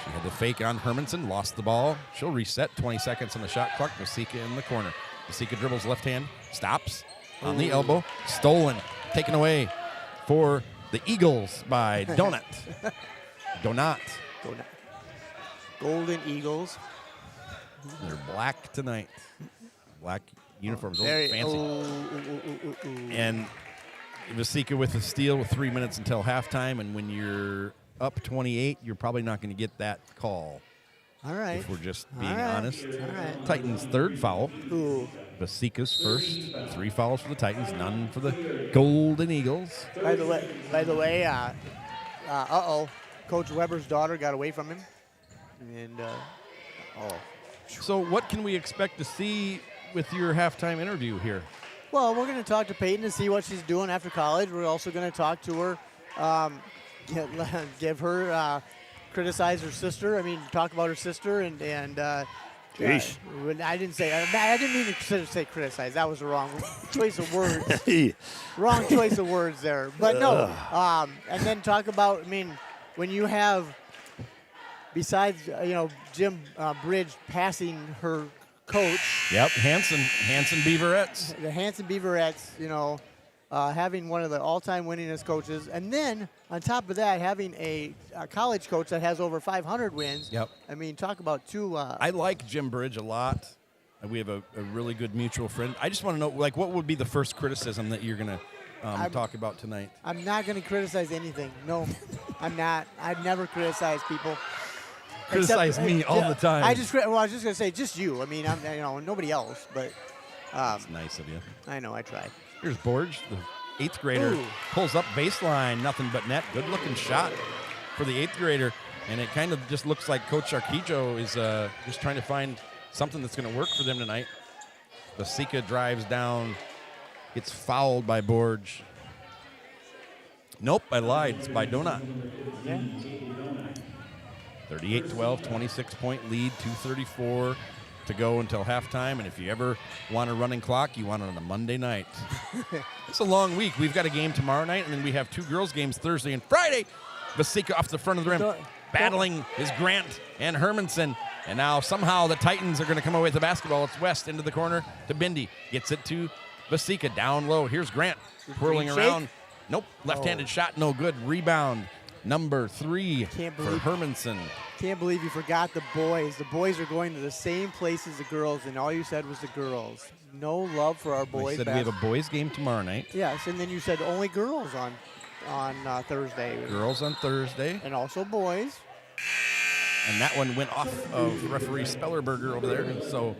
She had the fake on Hermanson. Lost the ball. She'll reset. 20 seconds on the shot clock. Vasika in the corner. Vasika dribbles left hand. Stops on the elbow. Stolen. Taken away for the Eagles by Donut. Donut. Golden Eagles. They're black tonight. Black uniforms. Very Fancy. ooh. And Vasika with the steal with 3 minutes until halftime. And when you're up 28, you're probably not going to get that call. All right. If we're just being All right. honest. All right. Titans' 3rd foul. Ooh. Vasika's first. 3 fouls for the Titans, none for the Golden Eagles. By the way, Coach Weber's daughter got away from him. And, So what can we expect to see with your halftime interview here? Well, we're going to talk to Peyton to see what she's doing after college. We're also going to talk to her, give her, criticize her sister. I mean, talk about her sister and Jeez. I didn't mean to say criticize. That was the wrong choice of words. Wrong choice of words there. But no. And then talk about, I mean, when you have, besides, Jim Bridge passing her coach. Yep, Hanson Beaverettes. The Hanson Beaverettes, having one of the all-time winningest coaches. And then, on top of that, having a college coach that has over 500 wins. Yep. I mean, talk about two. I like Jim Bridge a lot. We have a really good mutual friend. I just want to know, what would be the first criticism that you're going to talk about tonight? I'm not going to criticize anything. No, I'm not. I've never criticized people. Criticize me all the time. I was just going to say, just you. I mean, nobody else. But That's nice of you. I know, I tried. Here's Borge, the 8th grader. Ooh. Pulls up baseline, nothing but net. Good-looking shot for the 8th grader. And it kind of just looks like Coach Arquijo is just trying to find something that's going to work for them tonight. Vasika drives down, gets fouled by Borge. Nope, I lied. It's by Donut. Yeah. 38-12, 26-point lead, 2:34 to go until halftime. And if you ever want a running clock, you want it on a Monday night. It's a long week. We've got a game tomorrow night, and then we have 2 girls' games Thursday and Friday. Vasika off the front of the rim, battling is Grant and Hermanson. And now somehow the Titans are going to come away with the basketball. It's West into the corner to Bindy. Gets it to Vasika down low. Here's Grant whirling around. Nope, left-handed shot, no good. Rebound. number 3 Can't for believe- Hermanson. Can't believe you forgot the boys. The boys are going to the same place as the girls, and all you said was the girls. No love for our We boys. said we have a boys game tomorrow night. Yes, and then you said only girls on Thursday. Girls on Thursday. And also boys. And that one went off of referee Spellerberger over there. And so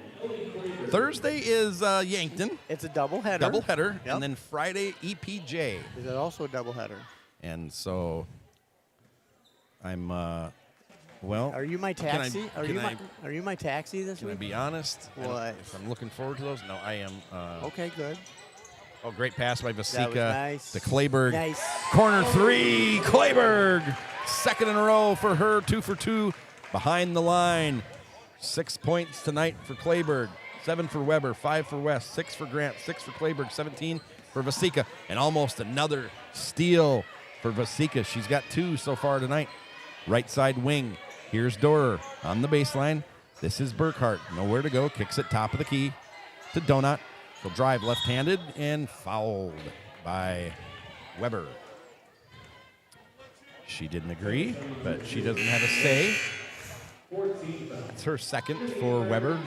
Thursday is Yankton. It's a doubleheader. Doubleheader. Yep. And then Friday, EPJ. Is it also a doubleheader? And so I'm, well. Are you my taxi? Are you my taxi this Can I week? be honest? What? If I'm looking forward to those? No, I am. Okay, good. Oh, great pass by Vasika. That was nice. To Clayberg. Nice. Corner 3, Clayberg. Second in a row for her, 2 for 2 behind the line. 6 points tonight for Clayberg. 7 for Weber, 5 for West, 6 for Grant, 6 for Clayberg, 17 for Vasika. And almost another steal for Vasika. She's got 2 so far tonight. Right side wing. Here's Dorer on the baseline. This is Burkhart. Nowhere to go. Kicks it top of the key to Donut. She'll drive left-handed and fouled by Weber. She didn't agree, but she doesn't have a say. It's her second for Weber.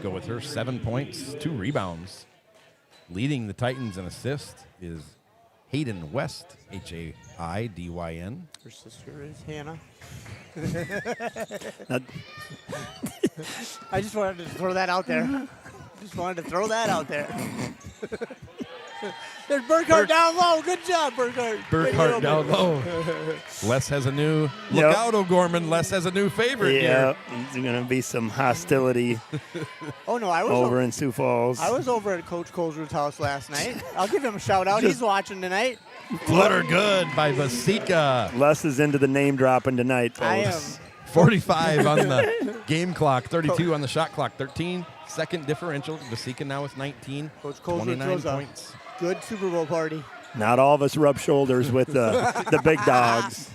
Go with her 7 points, 2 rebounds. Leading the Titans in assist is Hayden West, Haidyn. Her sister is Hannah. I just wanted to throw that out there. There's Burkhart down low. Good job, Burkhart. Burkhart down low. Les has a new look out, O'Gorman. Les has a new favorite here. There's going to be some hostility Oh no, I was over in Sioux Falls. I was over at Coach Coleswood's house last night. I'll give him a shout out. He's watching tonight. Flutter good by Vasika. Les is into the name dropping tonight, folks. I am. 45 on the game clock, 32 on the shot clock, 13 second differential. Vasika now with 19, Coach Coleswood 29 throws points. a good Super Bowl party. Not all of us rub shoulders with the big dogs.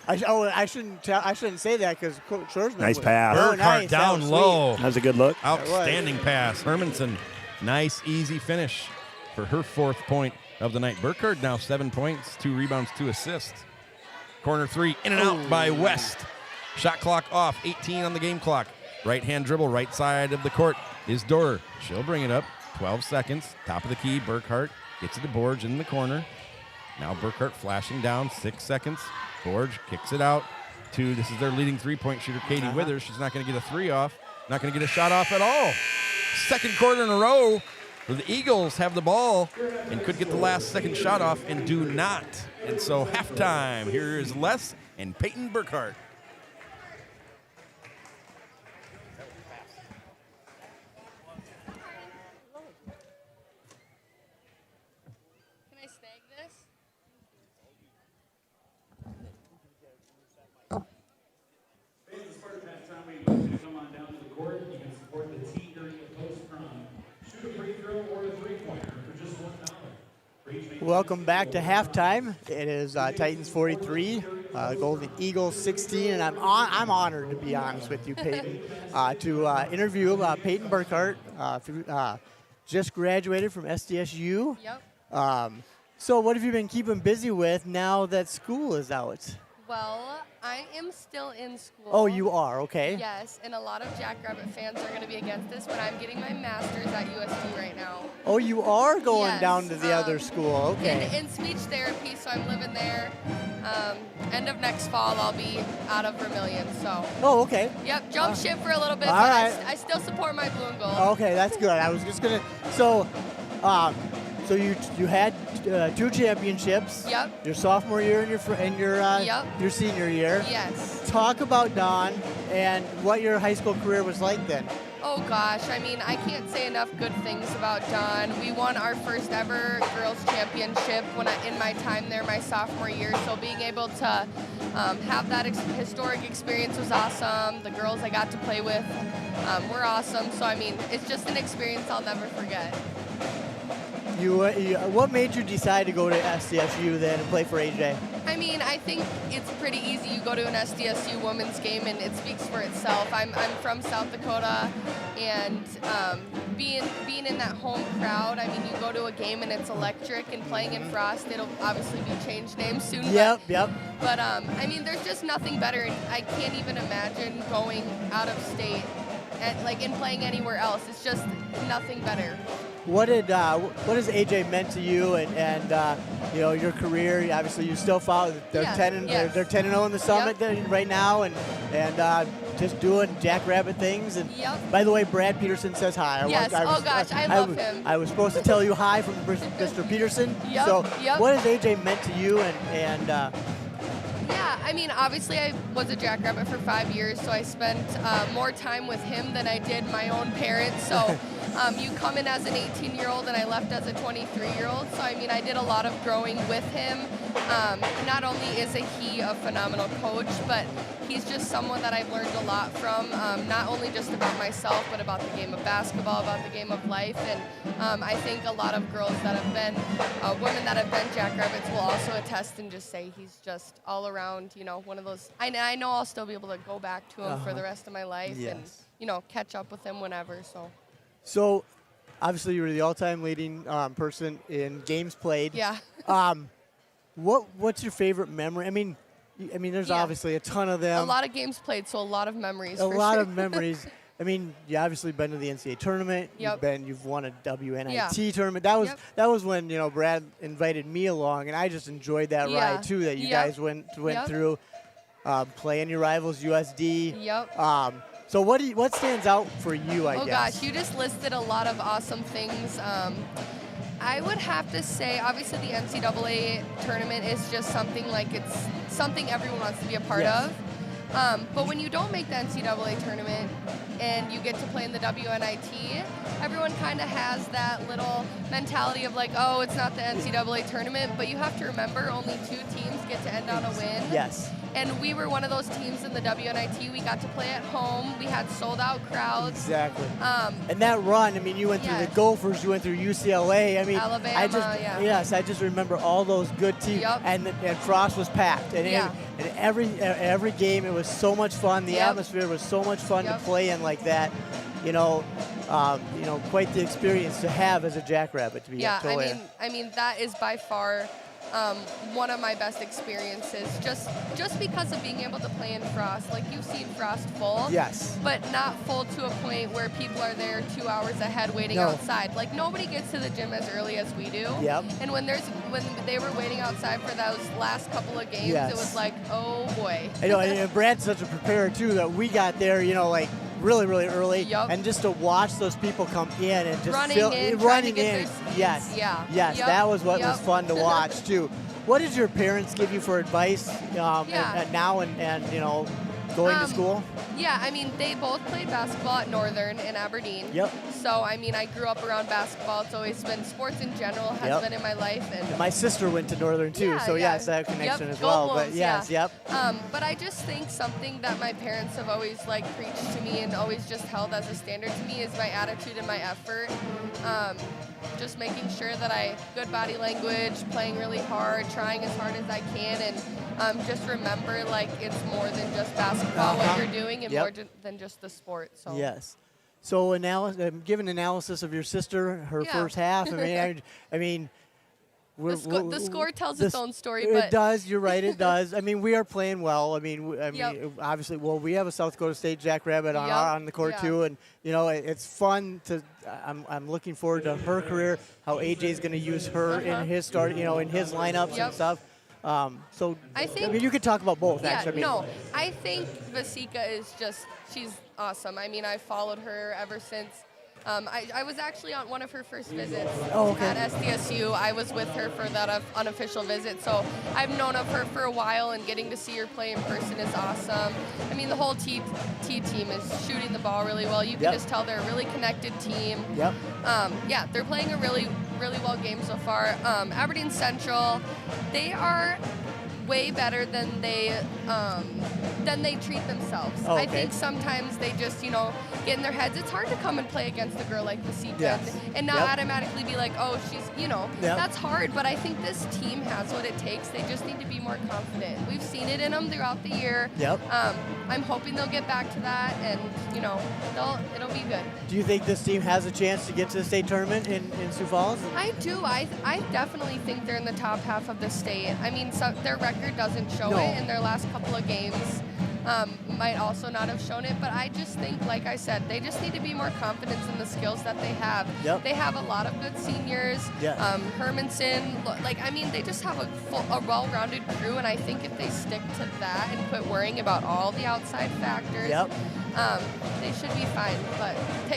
I shouldn't say that because Coach Shorsman. Nice pass. Oh, Burkhart nice. That down was low. That was a good look. Outstanding pass. Hermanson, nice, easy finish for her 4th point of the night. Burkhart now 7 points, 2 rebounds, 2 assists. Corner 3, in and out by West. Shot clock off, 18 on the game clock. Right-hand dribble, right side of the court is Dorer. She'll bring it up, 12 seconds. Top of the key, Burkhart gets it to Borge in the corner. Now Burkhart flashing down, 6 seconds. Borge kicks it out to, this is their leading three-point shooter, Katie Withers. She's not going to get a 3 off, not going to get a shot off at all. Second quarter in a row where the Eagles have the ball and could get the last second shot off and do not. And so halftime, here is Les and Peyton Burkhart. Can I snag this? As the start of halftime, we invite you to come on down to the court. You can support the team during the post-prom. Shoot a free throw or a three-pointer for just $1. Welcome back to halftime. It is Titans 43, Golden Eagles 16, and I'm honored, to be honest with you, Peyton, to interview Peyton Burkhart, just graduated from SDSU. Yep. So what have you been keeping busy with now that school is out? Well, I am still in school. Oh, you are, okay. Yes, and a lot of Jackrabbit fans are going to be against this, but I'm getting my master's at USD right now. Oh, you are going Yes, down to the other school, okay. In speech therapy, so I'm living there. End of next fall, I'll be out of Vermilion, so. Oh, okay. Yep, jump ship for a little bit, All but right. I still support my blue and gold. Okay, that's good. I was just gonna. So you had 2 championships. Yep. Your sophomore year and your senior year. Yes. Talk about Dawn and what your high school career was like then. Oh gosh, I mean, I can't say enough good things about Dawn. We won our first ever girls championship in my time there, my sophomore year. So being able to have that historic experience was awesome. The girls I got to play with were awesome. So I mean, it's just an experience I'll never forget. What made you decide to go to SDSU then and play for AJ? I I mean, I think it's pretty easy. You go to an SDSU women's game and it speaks for itself. I'm from South Dakota, and being in that home crowd, I mean, you go to a game and it's electric, and playing in Frost, it'll obviously be changed names soon. Yep. But I mean, there's just nothing better, and I can't even imagine going out of state and playing anywhere else. It's just nothing better. What has AJ meant to you and your career? Obviously, you still follow. They're 10-0 in the Summit right now, and just doing Jackrabbit things. And by the way, Brad Peterson says hi. I love him. I was supposed to tell you hi from Mr. Peterson. So what has AJ meant to you? Yeah, I mean, obviously I was a Jackrabbit for 5 years, so I spent more time with him than I did my own parents. So you come in as an 18-year-old and I left as a 23-year-old. So, I mean, I did a lot of growing with him. Not only is he a phenomenal coach, but he's just someone that I've learned a lot from, not only just about myself, but about the game of basketball, about the game of life. And I think a lot of girls that have been, women that have been Jackrabbits will also attest and just say he's just all around, one of those. I know I'll still be able to go back to him for the rest of my life and, catch up with him whenever. So obviously you were the all-time leading person in games played. Yeah. What's your favorite memory? I mean, there's obviously a ton of them. A lot of games played, so a lot of memories. A lot of memories. I mean, you obviously been to the NCAA tournament. You've won a WNIT tournament. That was when Brad invited me along, and I just enjoyed that ride too. That you guys went through, playing your rivals USD. So what stands out for you? I guess. Oh gosh, you just listed a lot of awesome things. I would have to say, obviously, the NCAA tournament is just something it's something everyone wants to be a part of. But when you don't make the NCAA tournament and you get to play in the WNIT, everyone kind of has that little mentality of oh, it's not the NCAA tournament. But you have to remember, only 2 teams get to end on a win. Yes. And we were one of those teams in the WNIT. We got to play at home. We had sold-out crowds. Exactly. And that run, I mean, you went through the Gophers, you went through UCLA. I mean, Alabama, I just remember all those good teams. And Frost was packed. And every game, it was so much fun. The atmosphere was so much fun to play in like that. Quite the experience to have as a Jackrabbit to be able to play. I mean, that is by far one of my best experiences, just because of being able to play in Frost. You've seen Frost full, but not full to a point where people are there 2 hours ahead waiting outside. Nobody gets to the gym as early as we do. And when they were waiting outside for those last couple of games, it was oh boy. I know, and Brad's such a preparer too that we got there, really, really early, and just to watch those people come in and just running in. Yes, that was what was fun to watch too. What did your parents give you for advice now and going to school? Yeah, I mean, they both played basketball at Northern in Aberdeen. So, I mean, I grew up around basketball. It's always been, sports in general has been in my life. And my sister went to Northern too, so yes, that connection as well. Wolves, but but I just think something that my parents have always preached to me and always just held as a standard to me is my attitude and my effort. Just making sure that good body language, playing really hard, trying as hard as I can, and just remember it's more than just basketball what you're doing and more than just the sport. So yes. So give an analysis of your sister, her first half. I mean, the score tells its own story. It does. You're right. It does. I mean, we are playing well. I mean, obviously, we have a South Dakota State Jackrabbit on the court too, and it's fun to. I'm looking forward to her career. How AJ's going to use her in his start. In his lineups and stuff. So I mean, you could talk about both. Actually, I think Vasika is she's awesome. I mean, I followed her ever since. I was actually on one of her first visits at SDSU. I was with her for that unofficial visit, so I've known of her for a while, and getting to see her play in person is awesome. I mean, the whole T team is shooting the ball really well. You can just tell they're a really connected team. They're playing a really, really well game so far. Aberdeen Central, they are way better than they treat themselves. I think sometimes they just, get in their heads. It's hard to come and play against a girl like Varsity Yes. and not automatically be like, oh, she's, Yep. that's hard. But I think this team has what it takes. They just need to be more confident. We've seen it in them throughout the year. Yep. I'm hoping they'll get back to that, and it'll be good. Do you think this team has a chance to get to the state tournament in Sioux Falls? I do. I definitely think they're in the top half of the state. I mean, their record doesn't show No. it in their last couple of games. Might also not have shown it, but I just think, like I said, they just need to be more confident in the skills that they have. Yep. They have a lot of good seniors. Yes. Hermanson, they just have a well-rounded crew, and I think if they stick to that and quit worrying about all the outside factors, Yep. they should be fine. But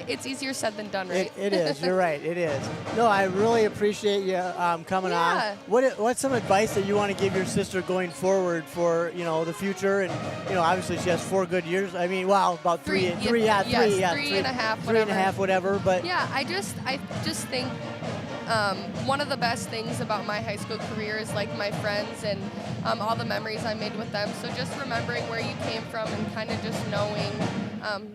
it's easier said than done, right? It is. You're right. It is. No, I really appreciate you coming Yeah. on. What's some advice that you want to give your sister going forward for the future? And obviously she has 4 good years. I mean, wow, about three and a half, whatever. But yeah, I just think one of the best things about my high school career is like my friends and all the memories I made with them. So just remembering where you came from and kind of just knowing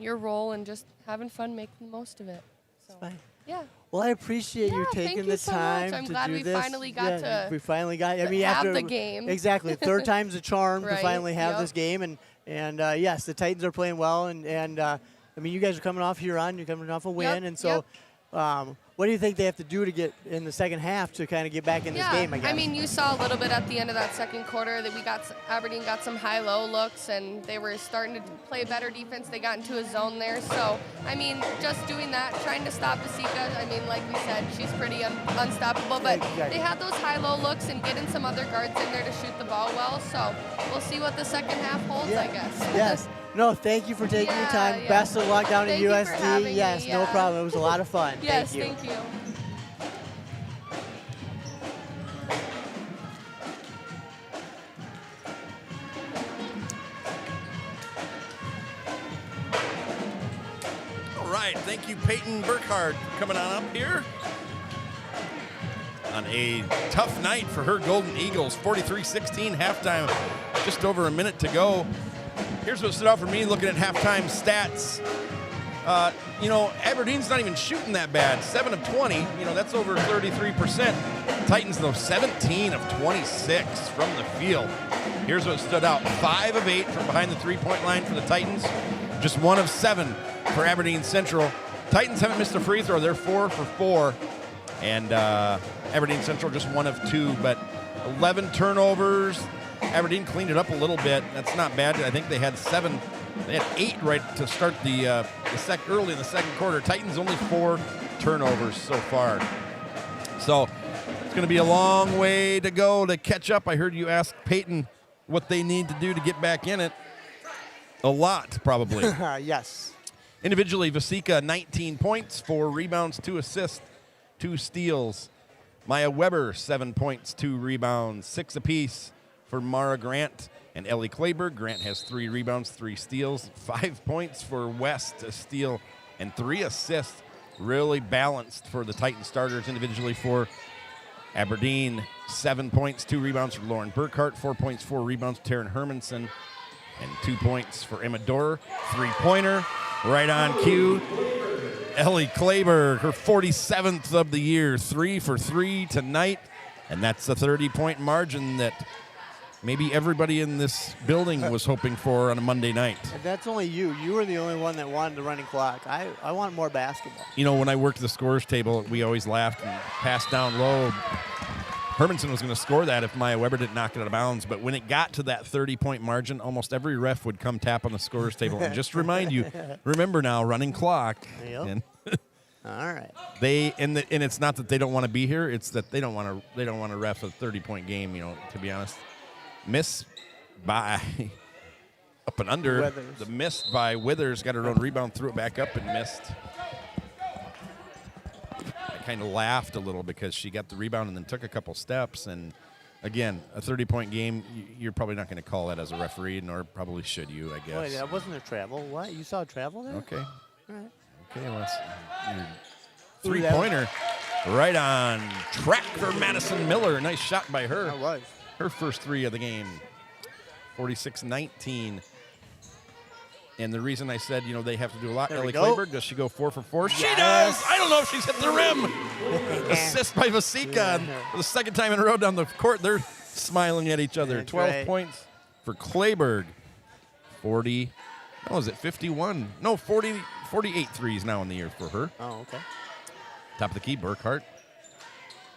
your role and just having fun, making the most of it. So, fine. yeah. Well, I appreciate you Yeah, taking thank the you so time much. I'm to glad do we this. finally got to We finally got. I mean, have after the game. Exactly, 3rd time's a charm to Right, finally have yep. this game, and yes, the Titans are playing well, and I mean, you guys are coming off Huron, you're coming off a win, Yep, and so. What do you think they have to do to get in the second half to kind of get back in this game, I guess? I mean, you saw a little bit at the end of that second quarter that Aberdeen got some high-low looks, and they were starting to play better defense. They got into a zone there. So, I mean, just doing that, trying to stop Vasika. I mean, like we said, she's pretty unstoppable. But they had those high-low looks and getting some other guards in there to shoot the ball well. So we'll see what the second half holds, I guess. Yes. No, thank you for taking your time. Yeah. Best of luck down Thank at you for USD. having me, Yes, no yeah. problem. It was a lot of fun. Yes, thank you. thank you. All right, thank you, Peyton Burkhardt, for coming on up here. On a tough night for her Golden Eagles, 43-16 halftime, just over a minute to go. Here's what stood out for me looking at halftime stats. Aberdeen's not even shooting that bad. 7 of 20, that's over 33%. Titans, though, 17 of 26 from the field. Here's what stood out. 5 of 8 from behind the three-point line for the Titans. Just 1 of 7 for Aberdeen Central. Titans haven't missed a free throw. They're 4 for 4. And Aberdeen Central just 1 of 2, but 11 turnovers. Aberdeen cleaned it up a little bit. That's not bad. I think they had 7. They had 8 right to start the early in the second quarter. Titans only 4 turnovers so far. So it's going to be a long way to go to catch up. I heard you ask Peyton what they need to do to get back in it. A lot, probably. Yes. Individually, Vasika, 19 points, 4 rebounds, 2 assists, 2 steals. Maya Weber, 7 points, 2 rebounds, 6 apiece for Mara Grant and Ellie Clayberg. Grant has 3 rebounds, 3 steals, 5 points for West, a steal, and 3 assists. Really balanced for the Titan starters individually for Aberdeen. 7 points, 2 rebounds for Lauren Burkhart, 4 points, 4 rebounds for Taryn Hermanson, and 2 points for Emma Dorr. 3-pointer, right on cue. Ellie Clayberg, her 47th of the year, 3 for 3 tonight, and that's a 30-point margin that maybe everybody in this building was hoping for on a Monday night. And that's only you. You were the only one that wanted the running clock. I want more basketball. When I worked the scores table, we always laughed and passed down low. Hermanson was going to score that if Maya Weber didn't knock it out of bounds, but when it got to that 30-point margin, almost every ref would come tap on the scores table and just remind you, remember now, running clock. Yep. And All right. and it's not that they don't want to be here; it's that they don't want to ref a 30-point game. To be honest, miss by up and under. Withers. The miss by Withers got her own rebound, threw it back up and missed. I kind of laughed a little because she got the rebound and then took a couple steps. And again, a 30-point game, you're probably not going to call that as a referee, nor probably should you, I guess. Wait, that wasn't a travel. What? You saw a travel there? Okay. All right. Okay, well, three-pointer right on track for Madison Miller. Nice shot by her. That was. Her first 3 of the game. 46-19. And the reason I said, they have to do a lot, There Ellie we go. Kleberg, does she go 4 for 4? She Yes. does! I don't know if she's hit the rim. Assist by Vasika. And for the second time in a row down the court, they're smiling at each other. That's 12 right. points for Kleberg. 40. Oh, is it 51? No, 48 threes now in the year for her. Oh, okay. Top of the key, Burkhart.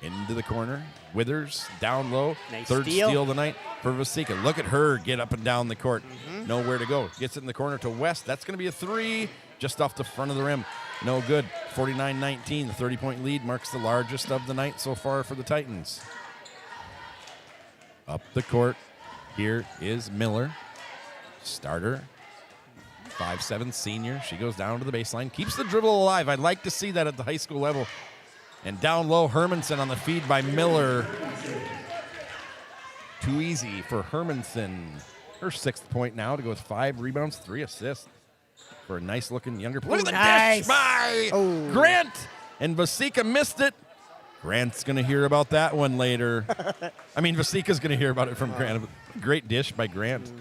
Into the corner. Withers down low. Nice Third steal. steal of the night for Vasika. Look at her get up and down the court. Nowhere to go. Gets it in the corner to West. That's going to be a 3 just off the front of the rim. No good. 49-19. The 30-point lead marks the largest of the night so far for the Titans. Up the court. Here is Miller. Starter. 5'7" senior. She goes down to the baseline. Keeps the dribble alive. I'd like to see that at the high school level. And down low, Hermanson on the feed by Miller. Too easy for Hermanson. Her 6th point now to go with 5 rebounds, 3 assists for a nice-looking younger player. Look at the Nice. dish by Grant. And Vasika missed it. Grant's going to hear about that one later. I mean, Vasika's going to hear about it from Grant. Great dish by Grant.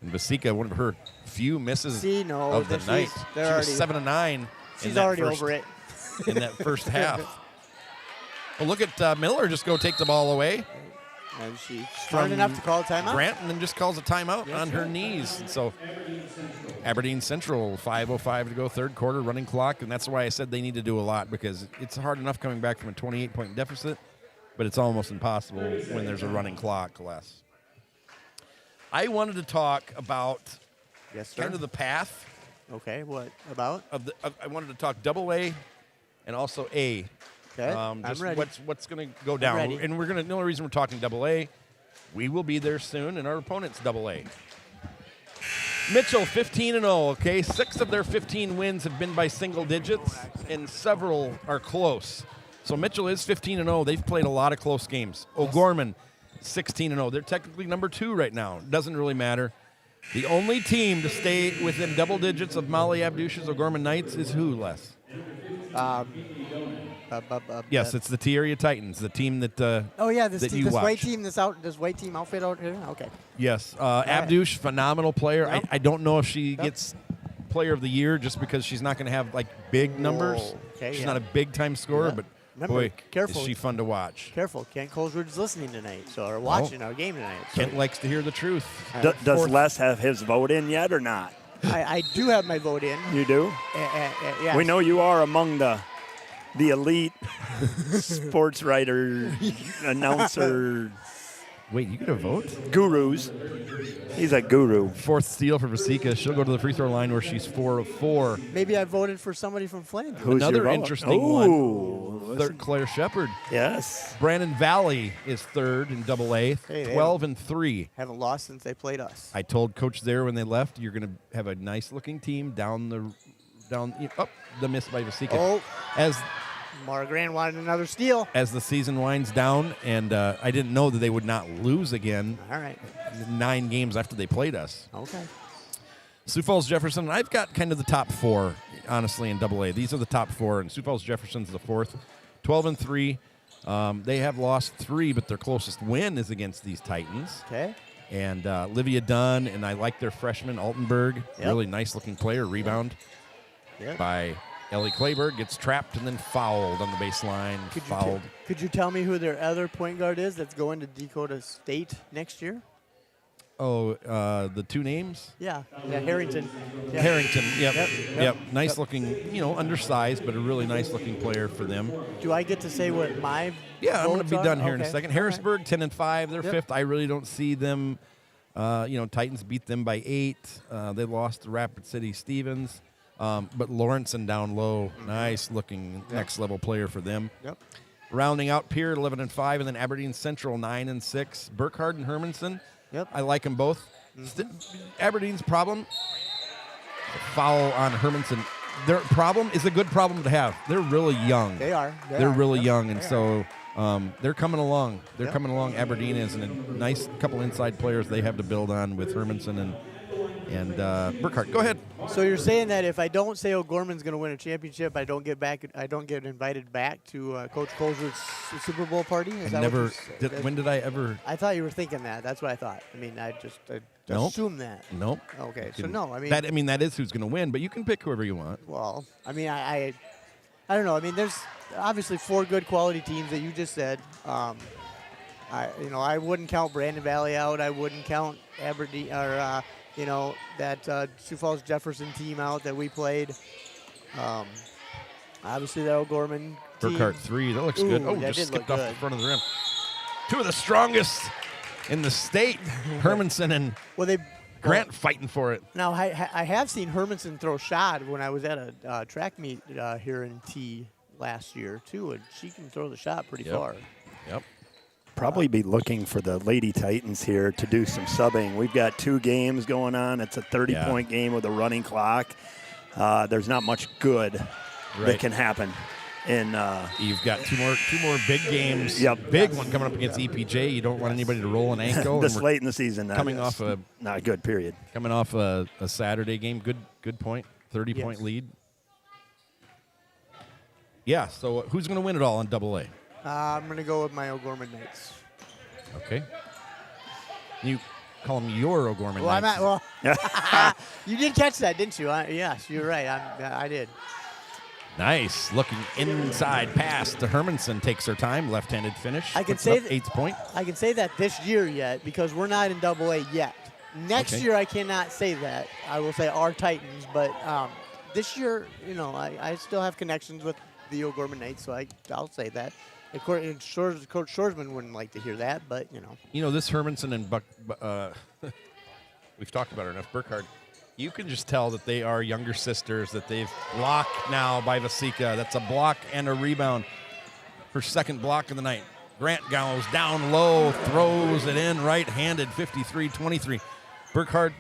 And Vasika, one of her few misses of the night. She was 7 of 9. She's already over it. In that first half. Well, look at Miller just go take the ball away. And she's smart enough to call a timeout. Grant, and then just calls a timeout on her knees. And so Aberdeen Central, 5:05 to go, third quarter, running clock. And that's why I said they need to do a lot, because it's hard enough coming back from a 28-point deficit, but it's almost impossible when there's a running clock less. I wanted to talk about kind of the path. Okay, what about? I wanted to talk AA and also A. Okay, Just I'm ready. what's going to go down. ready. And the only reason we're talking AA, we will be there soon, and our opponent's AA. Mitchell, 15-0, okay? 6 of their 15 wins have been by single digits, and several are close. So Mitchell is 15-0. They've played a lot of close games. O'Gorman, 16-0. They're technically number 2 right now. Doesn't really matter. The only team to stay within double digits of Molly Abdush's O'Gorman Knights is who, Les? Yes, it's the T Area Titans, the team that this watch. white team this white team outfit out here. Okay. Yes, Abdush, phenomenal player. Yep. I don't know if she gets Player of the Year just because she's not going to have big numbers. Whoa, okay, she's yeah. not a big time scorer, Yeah. but Remember, boy, careful. is she fun to watch. Careful, Kent Coleswood's listening tonight, or watching our game tonight. So Kent likes to hear the truth. Does Fourth. Les have his vote in yet or not? I do have my vote in. You do? Yes. We know you are among the elite sports writer, announcer, Wait, you get a vote? gurus. He's a guru. 4th steal for Vasika. She'll go to the free throw line where she's 4 of 4. Maybe I voted for somebody from Flint. Who's Another your vote? interesting one. Third, Claire Shepard. Yes. Brandon Valley is 3rd in AA, Hey, they 12 and 3. Haven't lost since they played us. I told Coach there when they left, you're going to have a nice looking team down the miss by Vasika. Oh, As Margrand wanted another steal. the season winds down, and I didn't know that they would not lose again All right. 9 games after they played us. Okay. Sioux Falls Jefferson, I've got kind of the top 4, honestly, in AA. These are the top 4, and Sioux Falls Jefferson's the 4th, 12 and 3. They have lost 3, but their closest win is against these Titans. Okay. And Livia Dunn, and I like their freshman, Altenberg. Yep. Really nice-looking player. Rebound Yep. by Ellie Kleberg. Gets trapped and then fouled on the baseline. Fouled. Could you tell me who their other point guard is that's going to Dakota State next year? Oh, the 2 names? Yeah. Harrington. Yeah. Harrington. Yep. Yep. Nice-looking, undersized, but a really nice-looking player for them. Do I get to say what my Yeah, I'm going to votes be are? done here in a Okay. second. All right. Harrisburg, 10 and 5. They're Yep. 5th. I really don't see them. Titans beat them by 8. They lost to Rapid City Stevens. But Lawrenson down low, nice-looking next-level player for them. Yep. Rounding out Pier, 11 and 5, and then Aberdeen Central, 9 and 6. Burkhard and Hermanson. Yep. I like them both. Aberdeen's problem, foul on Hermanson. Their problem is a good problem to have. They're really young. They are. They're really Yep. young, and They so they're coming along. They're Yep. coming along. Aberdeen is, and a nice couple inside players they have to build on with Hermanson and Burkhart. Go ahead. So you're saying that if I don't say O'Gorman's going to win a championship, I don't get invited back to Coach Coleswood's Super Bowl party? Is that what Never. you're saying? When did I ever? I thought you were thinking that. That's what I thought. I mean, I Nope. assume that. Nope. Okay, You so can- no, I mean, that is who's going to win, but you can pick whoever you want. well, I mean, I don't know. I mean, there's obviously 4 good quality teams that you just said. I wouldn't count Brandon Valley out. I wouldn't count Aberdeen or that Sioux Falls Jefferson team out that we played. Obviously, the O'Gorman team. Burkhart 3. That looks good. Ooh, Oh, that just did look skipped off the good. front of the rim. 2 of the strongest in the state, Hermanson and Well, they Grant fighting for it. Now, I have seen Hermanson throw shot when I was at a track meet here in T last year, too, and she can throw the shot pretty far. Yep. Probably be looking for the Lady Titans here to do some subbing. We've got 2 games going on. It's a 30-point game with a running clock. There's not much good that can happen. And you've got two more big games. Yep. Big one coming up against EPJ. You don't want anybody to roll an ankle. this and we're late in the season, coming off a not a good period. Coming off a Saturday game. Good point. 30-point Yes. lead. Yeah, so who's going to win it all in AA? I'm going to go with my O'Gorman Knights. Okay. You call them your O'Gorman Well, Knights. You did catch that, didn't you? Yes, you're right. I did. Nice. Looking inside pass to Hermanson. Takes her time. Left-handed finish. I can Puts say up that- 8th point. I can say that this year yet because we're not in AA yet. Next Okay. year, I cannot say that. I will say our Titans, but this year, I still have connections with the O'Gorman Knights, so I'll say that. Of course, Coach Shorsman wouldn't like to hear that, but This Hermanson and Buck, we've talked about her enough. Burkhart, you can just tell that they are younger sisters, that they've blocked now by Vasika. That's a block and a rebound. Her second block of the night. Grant goes down low, throws it in right-handed, 53-23. Burkhart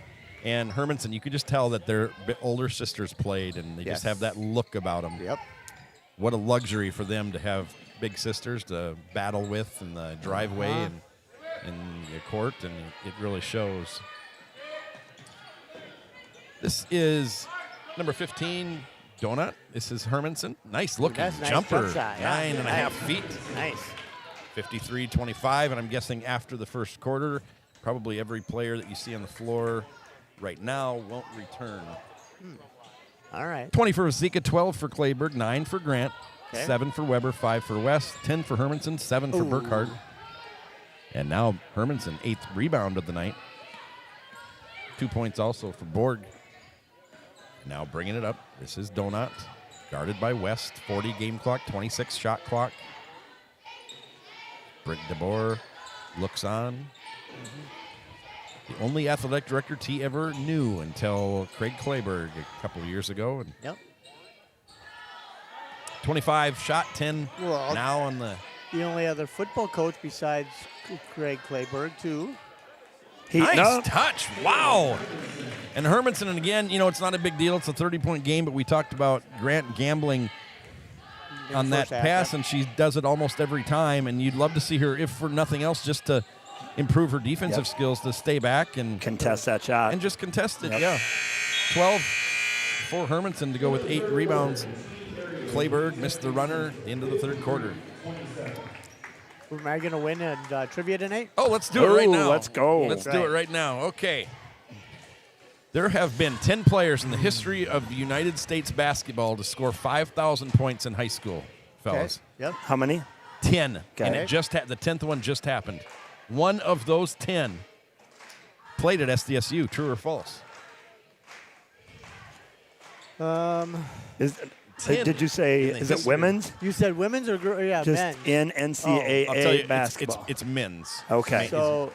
and Hermanson, you can just tell that their older sisters played, and they just Yes. have that look about them. Yep. What a luxury for them to have big sisters to battle with in the driveway and in the court, and it really shows. This is number 15, Donut. This is Hermanson. Nice looking That's a nice jumper. jump shot, yeah. 9.5 feet. Nice. 53-25, and I'm guessing after the first quarter, probably every player that you see on the floor right now won't return. All right. 20 for Vasika, 12 for Clayburg, 9 for Grant, Okay. 7 for Weber, 5 for West, 10 for Hermanson, 7 for Burkhart. And now Hermanson, 8th rebound of the night. 2 points also for Borg. Now bringing it up. This is Donut, guarded by West. 40 game clock, 26 shot clock. Britt DeBoer looks on. The only athletic director T ever knew until Craig Clayburg a couple of years ago. And Yep. 25 shot, 10 Well, now on the. The only other football coach besides Craig Clayburg, too. Nice touch. Wow. And Hermanson, and again, it's not a big deal. It's a 30-point game, but we talked about Grant gambling on that first half, pass, yep. and she does it almost every time. And you'd love to see her, if for nothing else, just to improve her defensive skills, to stay back and Contest that shot. and just contest it. Yep. Yeah. 12 for Hermanson to go with 8 rebounds. Clayburg missed the runner at the end of the third quarter. Am I going to win in trivia tonight? Oh, let's do it right Ooh, now. let's go. Let's do it right now. Okay. There have been 10 players in the history of United States basketball to score 5,000 points in high school, fellas. Yep. How many? 10. Okay. And it just the 10th one just happened. One of those 10 played at SDSU. True or false? Did you say, in the is it history. women's? You said women's or Just men? in I'll tell NCAA you, basketball. it's men's. Okay. So,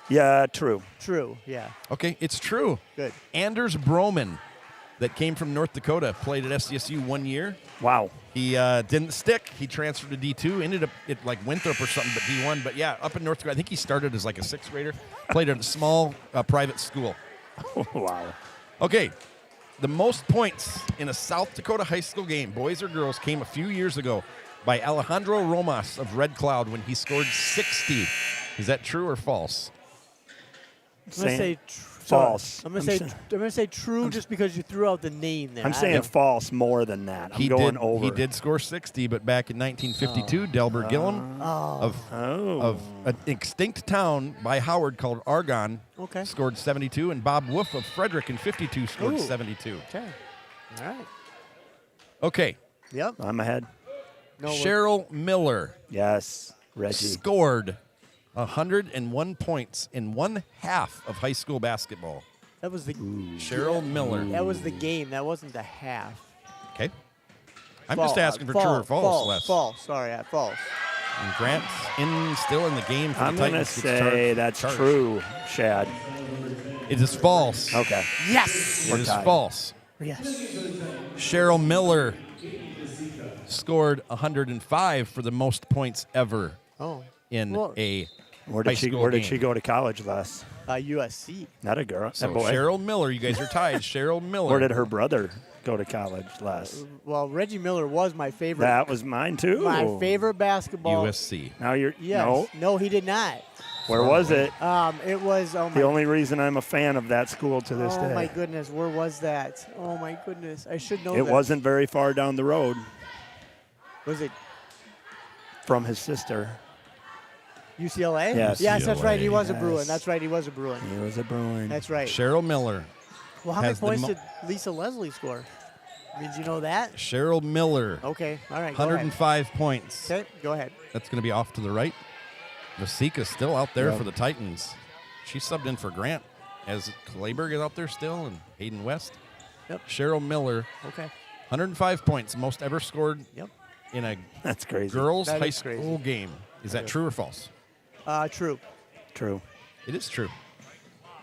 Yeah, true. true, yeah. Okay, it's true. Good. Anders Broman, that came from North Dakota, played at SDSU 1 year. Wow. He didn't stick. He transferred to D2, ended up at like Winthrop or something, but D1. But yeah, up in North Dakota, I think he started as like a 6th grader, played at a small private school. Wow. Okay, the most points in a South Dakota high school game, boys or girls, came a few years ago by Alejandro Romas of Red Cloud when he scored 60. Is that true or false? I'm going to say False. I'm gonna say true just because you threw out the name there. I'm saying false more than that. I'm going over. He did score 60, but back in 1952, Delbert Gillum of an extinct town by Howard called Argonne scored 72, and Bob Wolf of Frederick in 52 scored 72. Okay. All right. Okay. Yep. I'm ahead. No, Cheryl Miller Yes, Reggie. scored 101 points in one half of high school basketball. that was the Cheryl Miller. that was the game. That wasn't the half. Okay. I'm just asking for true or false, Les. False. Sorry, false. And Grant's still in the game for I'm the going to Titans. say that's true, Shad. It is false. Okay. Yes. It is tied. false. Yes. Cheryl Miller scored 105 for the most points ever Oh. in Well, a Where high did she school Where did game. she go to college, Les? USC. Not a girl. So a boy. Cheryl Miller, you guys are tied. Cheryl Miller. Where did her brother go to college, Les? Well, Reggie Miller was my favorite. That was mine too. My favorite basketball. USC. Now you're Yes. No, he did not. Where was it? It was. Oh The my. only reason I'm a fan of that school to this Oh day. my goodness, where was that? Oh my goodness, I should know that. It wasn't very far down the road Was it from his sister. UCLA? Yes. Yes, that's right. He was a Yes. Bruin. That's right. He was a Bruin. He was a Bruin. That's right. Cheryl Miller. Well, how many has the points mo- did Lisa Leslie score? Did you know that? Cheryl Miller. Okay. All right. Go ahead. 105 points. Okay. Go ahead. That's going to be off to the right. Vasika's still out there Yep. for the Titans. She subbed in for Grant as Clayberg is out there still and Hayden West. Yep. Cheryl Miller, Okay. 105 points, most ever scored Yep. in a That's crazy. girls' That high is crazy. school game. Is that true or false? True. True. It is true.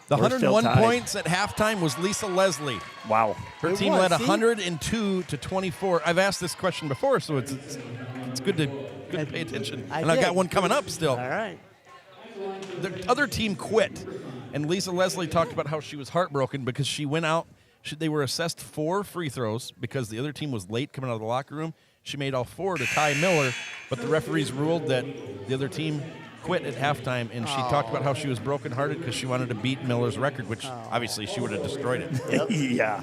The We're still 101 tied. points at halftime was Lisa Leslie. Wow. Her It team was, led see? 102 to 24. I've asked this question before, so it's good to pay attention. I And I did. got one coming up still. All right. The other team quit, and Lisa Leslie talked about how she was heartbroken because she went out. They were assessed 4 free throws because the other team was late coming out of the locker room. She made all 4 to tie Miller, but the referees ruled that the other team quit at halftime, and she talked about how she was brokenhearted because she wanted to beat Miller's record, which obviously she would have destroyed it. Yeah.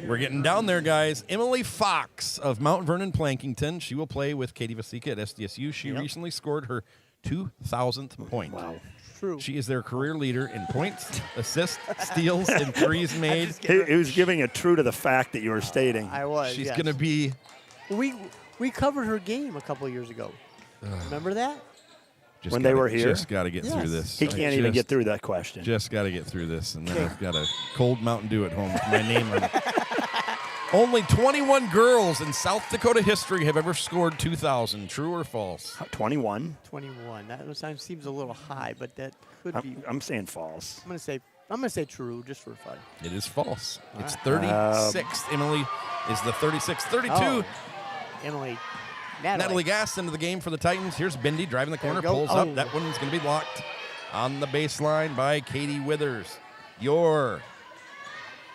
We're getting down there, guys. Emily Fox of Mount Vernon Plankington. She will play with Katie Vasika at SDSU. She recently scored her 2,000th point. Wow. True. She is their career leader in points, assists, steals, and threes made. He was giving it true to the fact that you were stating. I was. She's yes. going to be We covered her game a couple years ago. Remember that? just When they were here? Just got to get through this. He can't even get through that question. Just got to get through this, and then I've got a cold Mountain Dew at home with my name on it. Only 21 girls in South Dakota history have ever scored 2,000. True or false? 21. 21. That seems a little high, but that could be. I'm saying false. I'm gonna say true just for fun. It is false. It's right. 36. Emily is the 36. 32. Oh. Emily. Natalie Gass into the game for the Titans. Here's Bindi driving the corner, There we go. pulls up. Oh. That one's going to be blocked on the baseline by Katie Withers. Your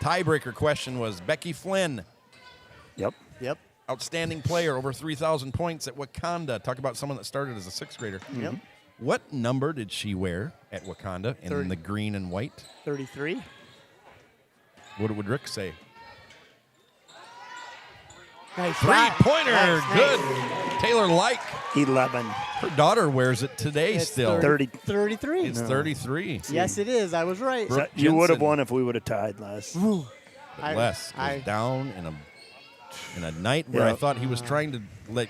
tiebreaker question was Becky Flynn, Yep. Yep. outstanding player, over 3,000 points at Wakanda. Talk about someone that started as a 6th grader. Yep. What number did she wear at Wakanda in 30. the green and white? 33. What would Rick say? Nice shot. Three-pointer. Nice, Good. nice. Taylor Like. 11. Her daughter wears it today It's still. 30. 33. It's 33. Yes, it is. I was right. Brooke You would have Jensen. won if we would have tied last. Les goes down in a night where I Yep. thought he was trying to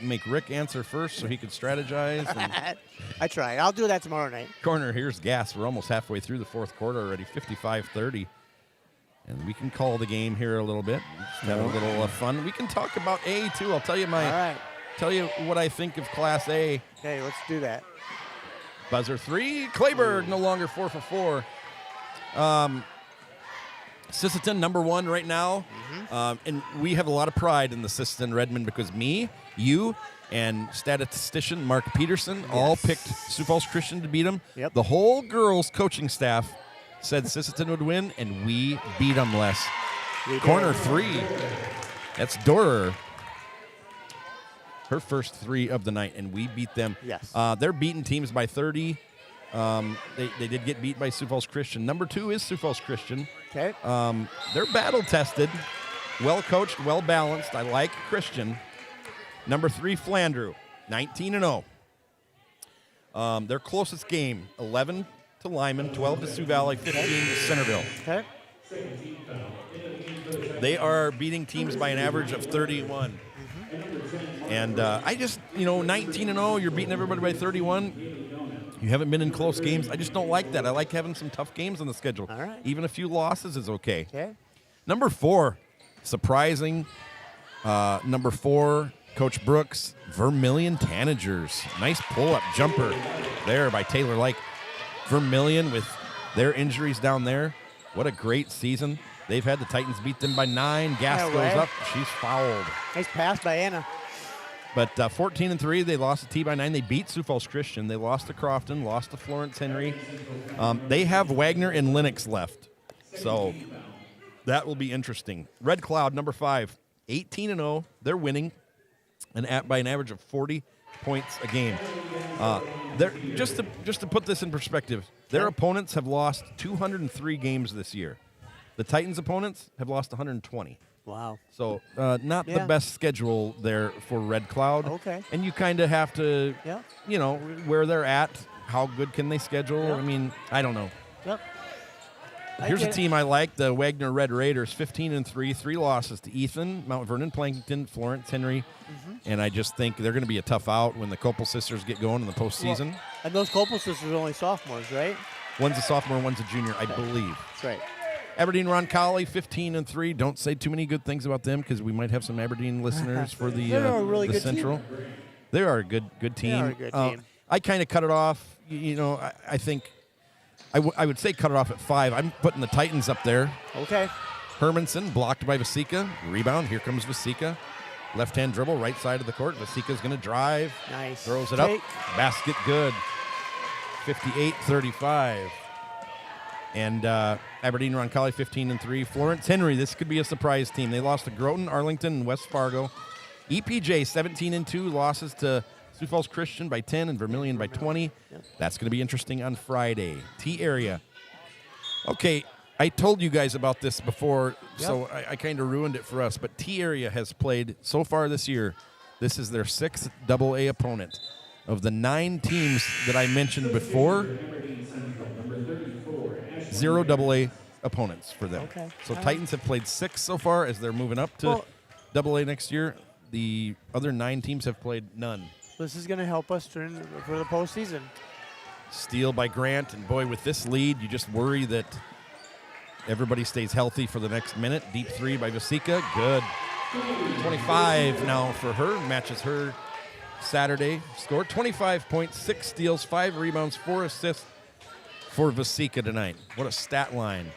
make Rick answer first so he could strategize. And I tried. I'll do that tomorrow night. corner, here's Gas. We're almost halfway through the 4th quarter already, 55-30. And we can call the game here a little bit. Just have a little fun. We can talk about A, too. I'll tell you All right. tell you what I think of Class A. Okay, let's do that. Buzzer 3. Clayberg no longer 4 for 4. Sisseton number 1 right now. And we have a lot of pride in the Sisseton Redmond because me, you, and statistician Mark Peterson all picked Sioux Falls Christian to beat them. Yep. The whole girls coaching staff said Sisseton would win, and we beat them, Les. Corner 3. That's Dorer. Her first 3 of the night, and we beat them. Yes. They're beating teams by 30 They did get beat by Sioux Falls Christian. Number 2 is Sioux Falls Christian. Okay. They're battle-tested, well-coached, well-balanced. I like Christian. Number 3, Flandreau, 19-0. Their closest game, 11 to Lyman, 12 to Sioux Valley, 15 to Centerville. Okay. They are beating teams by an average of 31. And I just, 19-0, you're beating everybody by 31. You haven't been in close games. I just don't like that. I like having some tough games on the schedule. All right. Even a few losses is okay. Okay. Number 4, surprising. Number 4, Coach Brooks, Vermilion Tanagers. Nice pull-up jumper there by Taylor Lake. Vermilion with their injuries down there. What a great season. They've had the Titans beat them by 9. Gas No goes way. up. She's fouled. Nice pass by Anna. But 14-3, they lost to T by 9. They beat Sioux Falls Christian. They lost to Crofton, lost to Florence Henry. They have Wagner and Lennox left. So that will be interesting. Red Cloud, number 5, 18-0. They're winning by an average of 40 points a game. They're just to put this in perspective, their opponents have lost 203 games this year. The Titans' opponents have lost 120. Wow. So not the best schedule there for Red Cloud. Okay. And you kind of have to, Yeah. where they're at, how good can they schedule? Yeah. I mean, I don't know. Yep. Here's a team I like, the Wagner Red Raiders, 15-3, 3 losses to Ethan, Mount Vernon, Plankton, Florence Henry. And I just think they're going to be a tough out when the Copel sisters get going in the postseason. Well, and those Copel sisters are only sophomores, right? One's a sophomore, one's a junior, I believe. That's right. Aberdeen Roncalli, 15-3. Don't say too many good things about them because we might have some Aberdeen listeners for the, They're a really the good Central. team. They are a good team. They are a good team. I kind of cut it off. I think I would say cut it off at 5. I'm putting the Titans up there. Okay. Hermanson blocked by Vasika. Rebound. Here comes Vasika. Left-hand dribble, right side of the court. Vasika's going to drive. Nice. Throws it Take. up. Basket good. 58-35. And Aberdeen Roncalli 15-3. Florence Henry, this could be a surprise team. They lost to Groton, Arlington, and West Fargo. EPJ 17-2, losses to Sioux Falls Christian by 10 and Vermilion by 20. That's going to be interesting on Friday. T area. Okay, I told you guys about this before, so I kind of ruined it for us. But T area has played so far this year. This is their 6th AA opponent. Of the 9 teams that I mentioned before, 0 AA opponents for them. Okay. So Titans have played 6 so far as they're moving up to AA next year. The other 9 teams have played none. This is going to help us turn for the postseason. Steal by Grant, and boy, with this lead, you just worry that everybody stays healthy for the next minute. Deep 3 by Vasika, good. 25 now for her, matches her Saturday score. 25 points, 6 steals, 5 rebounds, 4 assists for Vasika tonight. What a stat line.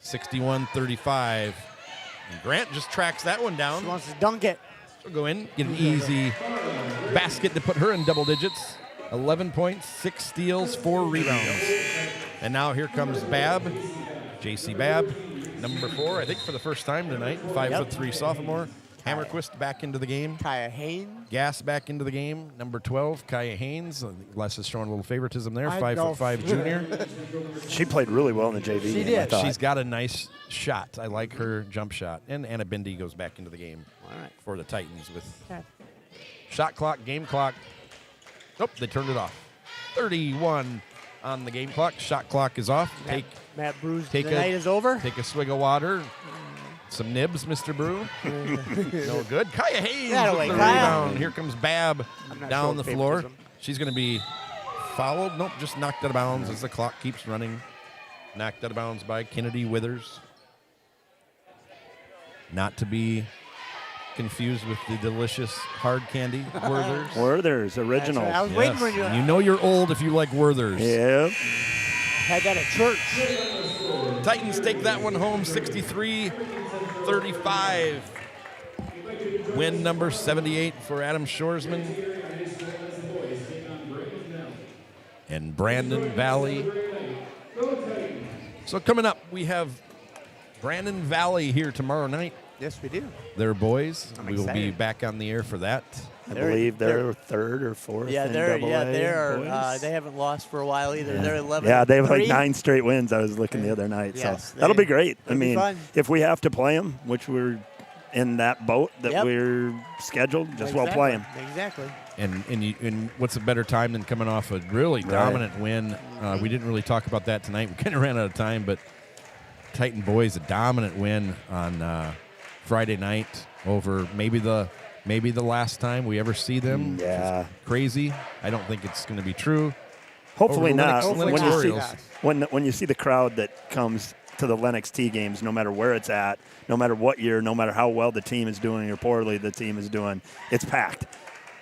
61-35. And Grant just tracks that one down. She wants to dunk it. She'll go in, get an easy basket to put her in double digits. 11 points, 6 steals, 4 rebounds. And now here comes Babb, J.C. Babb, number 4, I think for the first time tonight. 5'3" sophomore. Hammerquist back into the game. Kaya Haynes. Gas back into the game. Number 12, Kaya Haynes. Les is showing a little favoritism there. I 5'5" junior. She played really well in the JV She game, I did. thought. She's got a nice shot. I like her jump shot. And Anna Bindi goes back into the game for the Titans with shot clock, game clock. Nope, they turned it off. 31 on the game clock. Shot clock is off. Matt Bruce, take the night is over. Take a swig of water. Some nibs, Mr. Brew. No good. Kaya Hayes with the rebound. Here comes Babb down the floor. She's going to be fouled. Nope, just knocked out of bounds as the clock keeps running. Knocked out of bounds by Kennedy Withers. Not to be confused with the delicious hard candy Werther's. Werther's original. Right. I was waiting for you. You know you're old if you like Werther's. Yep. Had that at church. Titans take that one home, 63-35. Win number 78 for Adam Shoresman. And Brandon Valley. So coming up, we have Brandon Valley here tomorrow night. Yes, we do. Their boys. We will be excited. back on the air for that. I believe they're third or fourth. Yeah, in they're AA, they haven't lost for a while either. yeah. They're 11. Yeah, they have like 9 straight wins. I was looking the other night, Yes, so that'll be great. I it'll be mean, fun. if we have to play them, which we're in that boat that we're scheduled, just well play them. Exactly. And what's a better time than coming off a really dominant win? We didn't really talk about that tonight. We kind of ran out of time, but Titan boys, a dominant win on Friday night over maybe the last time we ever see them. Yeah. Crazy. I don't think it's going to be true. Hopefully not. Hopefully when not. you see Yeah. when you see the crowd that comes to the Lennox T games, no matter where it's at, no matter what year, no matter how well the team is doing or poorly the team is doing, it's packed.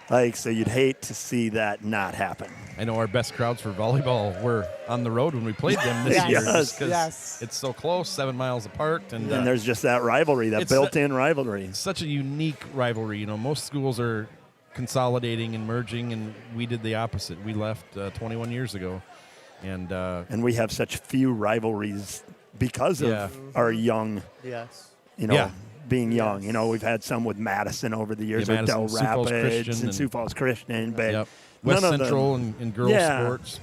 Like, so you'd hate to see that not happen. I know our best crowds for volleyball were on the road when we played them this Yes. year, just because Yes. it's so close, 7 miles apart, and And there's just that rivalry, that it's built-in rivalry. such a unique rivalry. You know, most schools are consolidating and merging, and we did the opposite. We left 21 years ago, And we have such few rivalries because of our young, Yes. being young. You know, we've had some with Madison over the years, Yeah, or Del Madison, Sioux Falls Rapids Christian and Sioux Falls Christian, but Yep. West none of them- Central and girls sports.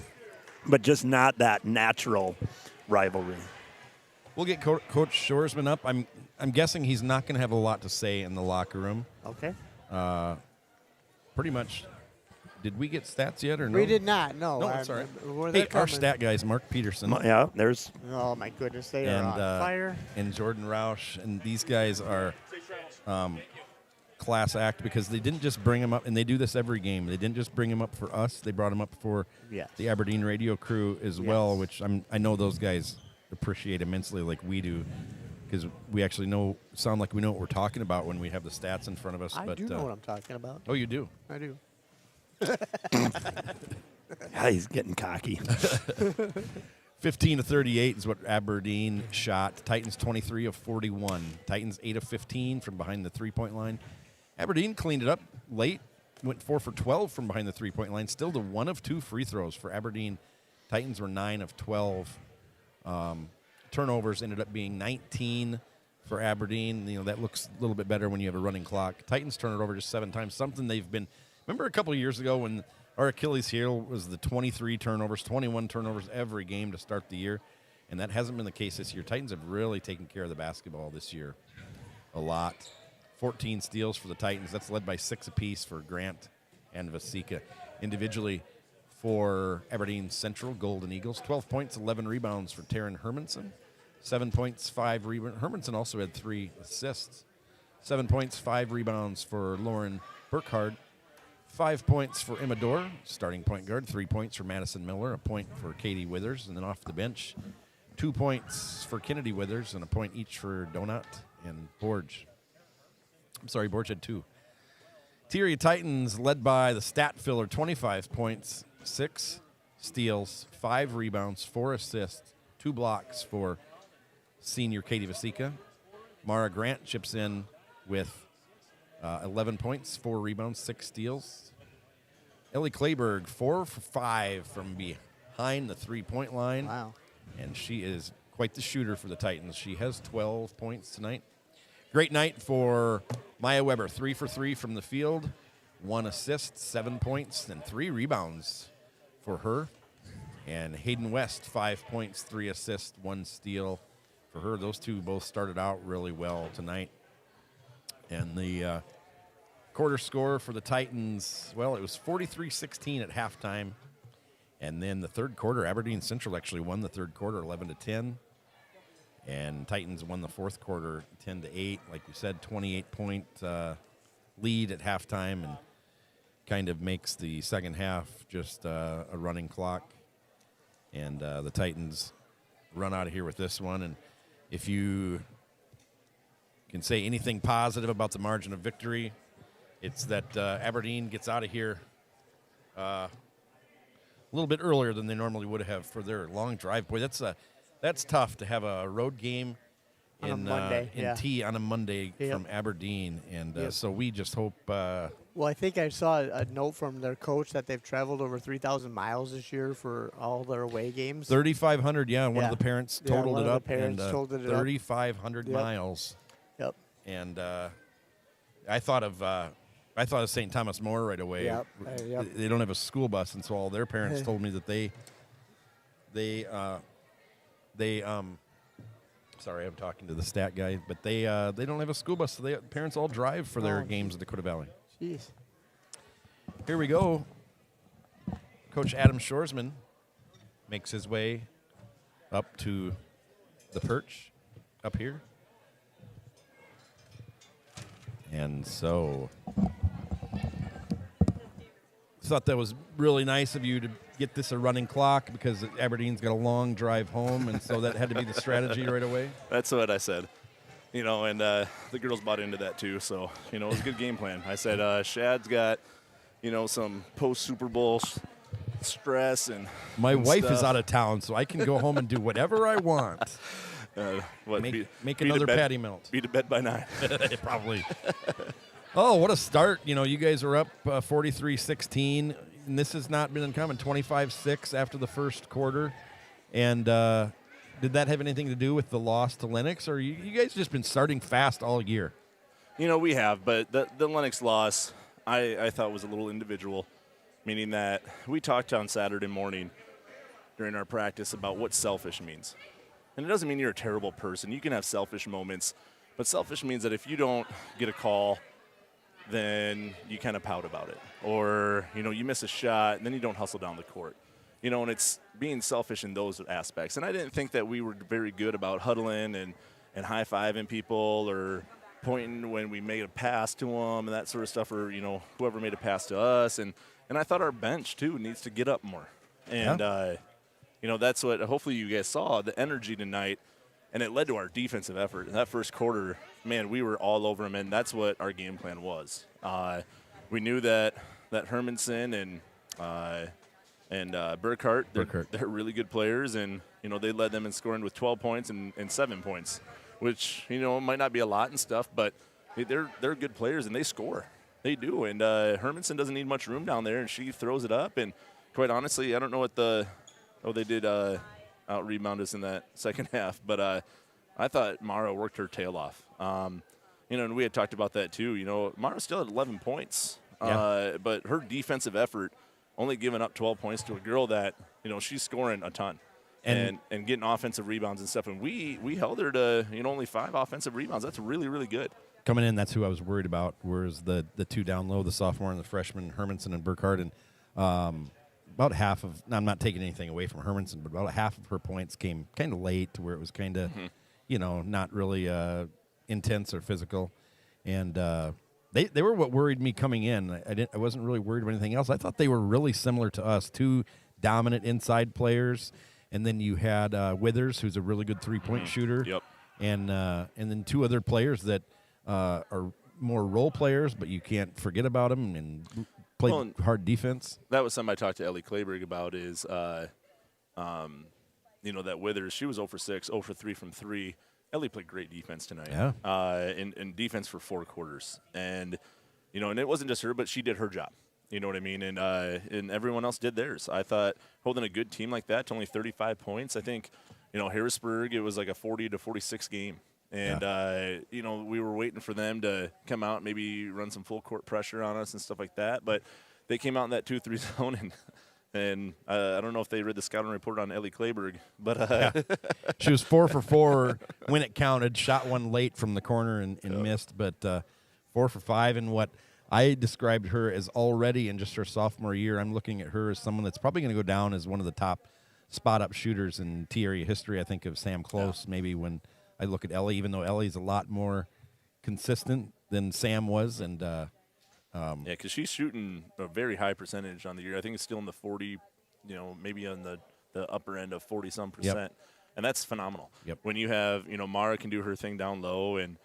but just not that natural rivalry. We'll get Coach Shoresman up. I'm guessing he's not going to have a lot to say in the locker room. Okay. Pretty much. Did we get stats yet or no? We did not. No. No, that's all right. Where Hey, they're our coming. stat guys, Mark Peterson Yeah, there's Oh my goodness, they and are on fire. and Jordan Roush, and these guys are class act because they didn't just bring him up, and they do this every game. They didn't just bring him up for us; they brought him up for Yes. the Aberdeen radio crew as well, which I know those guys appreciate immensely, like we do, because we actually sound like we know what we're talking about when we have the stats in front of us. I but do know what I'm talking about. oh, you do. I do. he's getting cocky. 15-38 is what Aberdeen shot. Titans 23 of 41. Titans 8 of 15 from behind the three-point line. Aberdeen cleaned it up late, went 4 for 12 from behind the three-point line. Still to 1 of 2 free throws for Aberdeen. Titans were 9 of 12. Turnovers ended up being 19 for Aberdeen. You know, that looks a little bit better when you have a running clock. Titans turn it over just 7 times. Something they've been. Remember a couple of years ago when our Achilles heel was the 23 turnovers, 21 turnovers every game to start the year, and that hasn't been the case this year. Titans have really taken care of the basketball this year a lot. 14 steals for the Titans. That's led by 6 apiece for Grant and Vasika. Individually for Aberdeen Central Golden Eagles, 12 points, 11 rebounds for Taryn Hermanson. 7 points, 5 rebounds. Hermanson also had 3 assists. 7 points, 5 rebounds for Lauren Burkhard. 5 points for Emma Dorr, starting point guard. 3 points for Madison Miller, a point for Katie Withers, and then off the bench, 2 points for Kennedy Withers, and a point each for Donut and Borge. I'm sorry, Borge had 2. Tyria Titans led by the stat filler, 25 points, 6 steals, 5 rebounds, 4 assists, 2 blocks for senior Katie Vasika. Mara Grant chips in with 11 points, 4 rebounds, 6 steals. Ellie Clayberg, 4 for 5 from behind the three-point line. Wow. And she is quite the shooter for the Titans. She has 12 points tonight. Great night for Maya Weber, 3 for 3 from the field, 1 assist, 7 points, and 3 rebounds for her. And Hayden West, 5 points, 3 assists, 1 steal for her. Those two both started out really well tonight. And the quarter score for the Titans, well, it was 43-16 at halftime. And then the third quarter, Aberdeen Central actually won the third quarter 11-10. And Titans won the fourth quarter 10-8. Like we said, 28-point lead at halftime, and kind of makes the second half just a running clock. And the Titans run out of here with this one. And if you can say anything positive about the margin of victory, it's that Aberdeen gets out of here a little bit earlier than they normally would have for their long drive. Boy, that's tough to have a road game On a Monday, in yeah. T on a Monday Yep. from Aberdeen. And Yep. so we just hope Well, I think I saw a note from their coach that they've traveled over 3,000 miles this year for all their away games. 3,500, yeah. One Yeah. of the parents Yeah, totaled one it of the up. parents and totaled it up. 3,500 Yep. miles. Yep. And I thought of I thought of St. Thomas More right away. Yep. They don't have a school bus, and so all their parents told me that they sorry, I'm talking to the stat guy, but they don't have a school bus, so parents all drive for their games at Dakota Valley. Jeez. Here we go. Coach Adam Shoresman makes his way up to the perch up here. And so thought that was really nice of you to get this a running clock because Aberdeen's got a long drive home, and so that had to be the strategy right away. That's what I said. And the girls bought into that too, so, it was a good game plan. I said, Shad's got, some post-Super Bowl stress and my wife stuff. is out of town, so I can go home and do whatever I want. Make another patty melt. Be to bed by 9. Probably. Oh, what a start. You guys are up 43-16, and this has not been uncommon, 25-6 after the first quarter. And did that have anything to do with the loss to Lennox, or you guys just been starting fast all year? We have, but the Lennox loss I thought was a little individual, meaning that we talked on Saturday morning during our practice about what selfish means. And it doesn't mean you're a terrible person. You can have selfish moments, but selfish means that if you don't get a call, then you kind of pout about it. Or, you miss a shot, and then you don't hustle down the court. And it's being selfish in those aspects. And I didn't think that we were very good about huddling and high-fiving people or pointing when we made a pass to them and that sort of stuff, or, whoever made a pass to us. And I thought our bench, too, needs to get up more. And, that's what hopefully you guys saw, the energy tonight. And it led to our defensive effort. In that first quarter, man, we were all over them, and that's what our game plan was. We knew that Hermanson and Burkhart, they're really good players, and, they led them in scoring with 12 points and 7 points, which, might not be a lot and stuff, but they're good players, and they score. They do, and Hermanson doesn't need much room down there, and she throws it up, and quite honestly, I don't know what they did out-rebound us in that second half, but I thought Mara worked her tail off. And we had talked about that too. Mara still had 11 points, but her defensive effort, only giving up 12 points to a girl that, she's scoring a ton and getting offensive rebounds and stuff. And we held her to, only 5 offensive rebounds. That's really, really good. Coming in, that's who I was worried about, whereas the two down low, the sophomore and the freshman, Hermanson and Burkhart, and about half of, I'm not taking anything away from Hermanson, but about half of her points came kind of late to where it was kind of, not really intense or physical. And they were what worried me coming in. I wasn't really worried about anything else. I thought they were really similar to us, 2 dominant inside players. And then you had Withers, who's a really good three-point shooter. Yep. And then 2 other players that are more role players, but you can't forget about them and play hard defense. That was something I talked to Ellie Kleberg about is, that Withers, she was 0 for 6, 0 for 3 from 3. Ellie played great defense tonight. Yeah. In defense for 4 quarters. And, and it wasn't just her, but she did her job. You know what I mean? And everyone else did theirs. I thought holding a good team like that to only 35 points, I think, Harrisburg, it was like a 40-46 game. And, we were waiting for them to come out and maybe run some full court pressure on us and stuff like that. But they came out in that 2-3 zone, and I don't know if they read the scouting report on Ellie Kleberg. But she was 4 for 4 when it counted, shot one late from the corner and missed, but 4 for 5 in what I described her as already in just her sophomore year. I'm looking at her as someone that's probably going to go down as one of the top spot-up shooters in T-area history. I think of Sam Close maybe when – I look at Ellie, even though Ellie's a lot more consistent than Sam was. And because she's shooting a very high percentage on the year. I think it's still in the 40, maybe on the upper end of 40-some%. Yep. And that's phenomenal. Yep. When you have, Mara can do her thing down low, and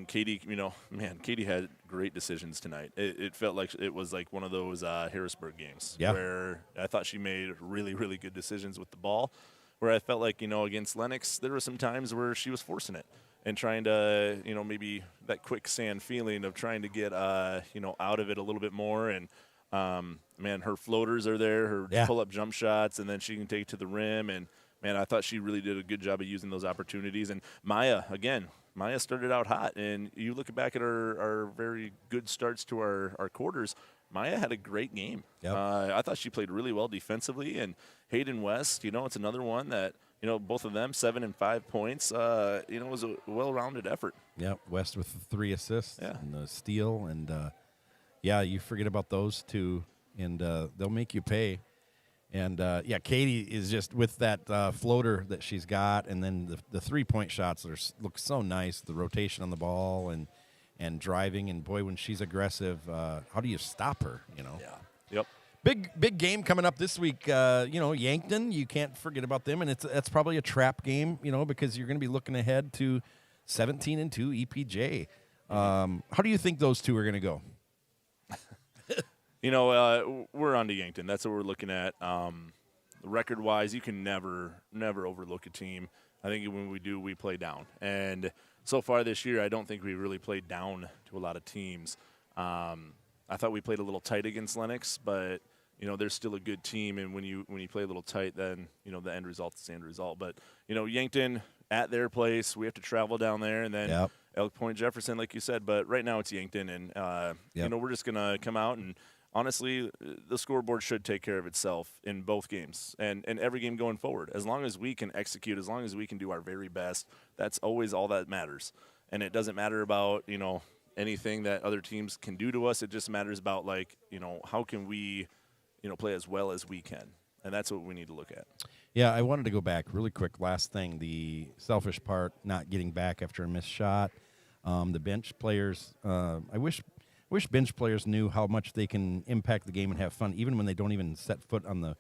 Katie, Katie had great decisions tonight. It felt like it was like one of those Harrisburg games where I thought she made really, really good decisions with the ball. Where I felt like, against Lennox, there were some times where she was forcing it and trying to, maybe that quicksand feeling of trying to get, out of it a little bit more. And, her floaters are there, her pull-up jump shots, and then she can take it to the rim. And, man, I thought she really did a good job of using those opportunities. And Maya Maya started out hot, and you look back at our very good starts to our quarters. Maya had a great game. Yep. I thought she played really well defensively, and Hayden West, it's another one that, both of them 7 and 5 points, was a well-rounded effort. Yeah, West with the 3 assists and the steal, and you forget about those two, and they'll make you pay. And Katie is just with that floater that she's got, and then the 3-point shots look so nice. The rotation on the ball and driving, and boy, when she's aggressive, how do you stop her? Yeah. Yep. Big game coming up this week. Yankton, you can't forget about them, and that's probably a trap game, because you're going to be looking ahead to 17-2 EPJ. How do you think those two are going to go? We're on to Yankton. That's what we're looking at. Record-wise, you can never overlook a team. I think when we do, we play down. And so far this year, I don't think we really played down to a lot of teams. I thought we played a little tight against Lennox, but they're still a good team. And when you play a little tight, then the end result is the end result. But Yankton at their place, we have to travel down there, and then Elk Point, Jefferson, like you said. But right now it's Yankton, and we're just gonna come out and. Honestly, the scoreboard should take care of itself in both games and every game going forward. As long as we can execute, as long as we can do our very best, that's always all that matters. And it doesn't matter about, anything that other teams can do to us. It just matters about, how can we, play as well as we can. And that's what we need to look at. Yeah, I wanted to go back really quick. Last thing, the selfish part, not getting back after a missed shot. The bench players, I wish bench players knew how much they can impact the game and have fun, even when they don't even set foot on the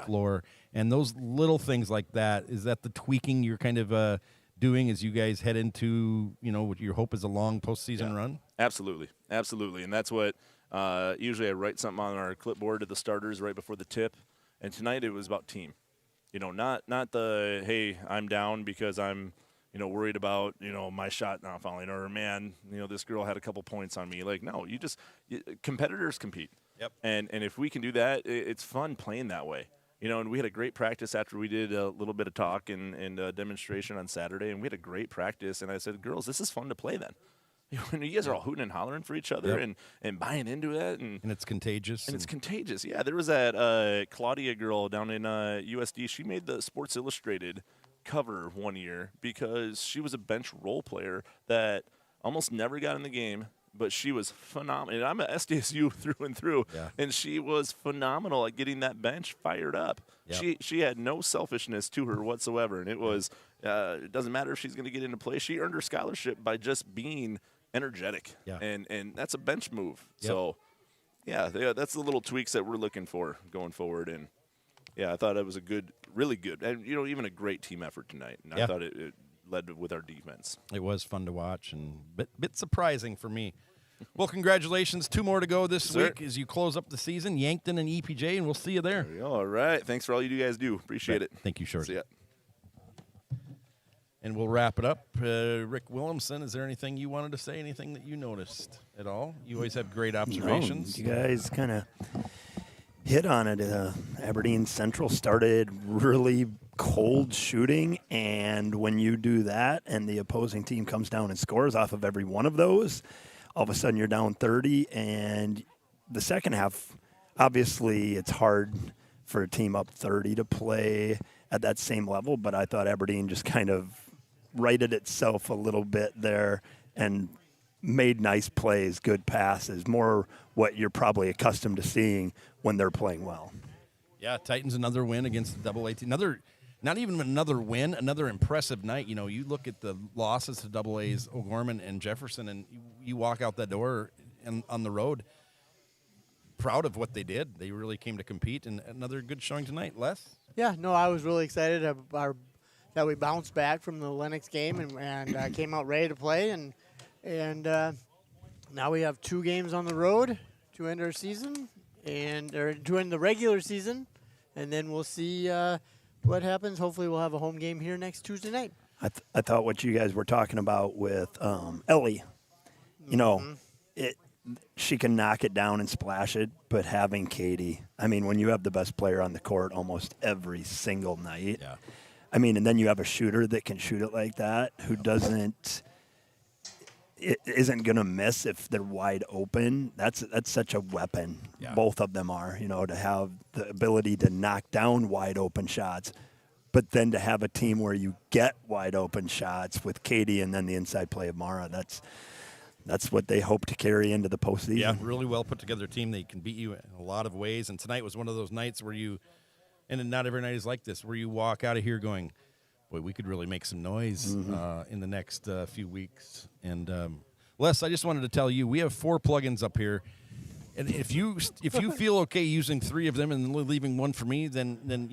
floor. And those little things like that, is that the tweaking you're kind of doing as you guys head into, what your hope is a long postseason run? Absolutely. And that's what usually I write something on our clipboard to the starters right before the tip. And tonight it was about team. Not the, hey, I'm down because I'm – worried about, my shot not falling, or, man, this girl had a couple points on me. No, competitors compete. Yep. And if we can do that, it's fun playing that way. And we had a great practice after we did a little bit of talk and demonstration on Saturday, and we had a great practice. And I said, girls, this is fun to play then. You guys are all hooting and hollering for each other and buying into it. And it's contagious. And it's contagious. Yeah, there was that Claudia girl down in USD. She made the Sports Illustrated cover one year because she was a bench role player that almost never got in the game, but she was phenomenal. And I'm a SDSU through and through, and she was phenomenal at getting that bench fired up. Yep. She had no selfishness to her whatsoever, and it was it doesn't matter if she's going to get into play. She earned her scholarship by just being energetic, and that's a bench move. Yep. So, that's the little tweaks that we're looking for going forward. And I thought it was a really good, and even a great team effort tonight. And I thought it led with our defense. It was fun to watch and bit surprising for me. Well, congratulations. 2 more to go this week as you close up the season. Yankton and EPJ, and we'll see you there. All right. Thanks for all you guys do. Appreciate it. Thank you, Short. See ya. And we'll wrap it up. Rick Williamson, is there anything you wanted to say? Anything that you noticed at all? You always have great observations. You guys kind of hit on it. Aberdeen Central started really cold shooting, and when you do that and the opposing team comes down and scores off of every one of those, all of a sudden you're down 30. And the second half, obviously it's hard for a team up 30 to play at that same level, but I thought Aberdeen just kind of righted itself a little bit there and made nice plays, good passes, more what you're probably accustomed to seeing when they're playing well. Yeah, Titans another win against the Double A team. Not even another win, another impressive night. You look at the losses to Double A's O'Gorman and Jefferson, and you walk out that door and on the road proud of what they did. They really came to compete, and another good showing tonight. Les? Yeah, no, I was really excited that we bounced back from the Lennox game and came out ready to play, and now we have 2 games on the road to end our season or to end the regular season, and then we'll see what happens. Hopefully we'll have a home game here next Tuesday night. I thought what you guys were talking about with Ellie, she can knock it down and splash it, but having Katie, when you have the best player on the court almost every single night, and then you have a shooter that can shoot it like that, who doesn't isn't going to miss if they're wide open. That's such a weapon. Yeah. Both of them are, to have the ability to knock down wide open shots, but then to have a team where you get wide open shots with Katie and then the inside play of Mara. That's what they hope to carry into the postseason. Yeah, really well put together team. They can beat you in a lot of ways. And tonight was one of those nights where and not every night is like this, where you walk out of here going, boy, we could really make some noise in the next few weeks. And Les, I just wanted to tell you, we have 4 plugins up here. And if you feel okay using 3 of them and leaving one for me, then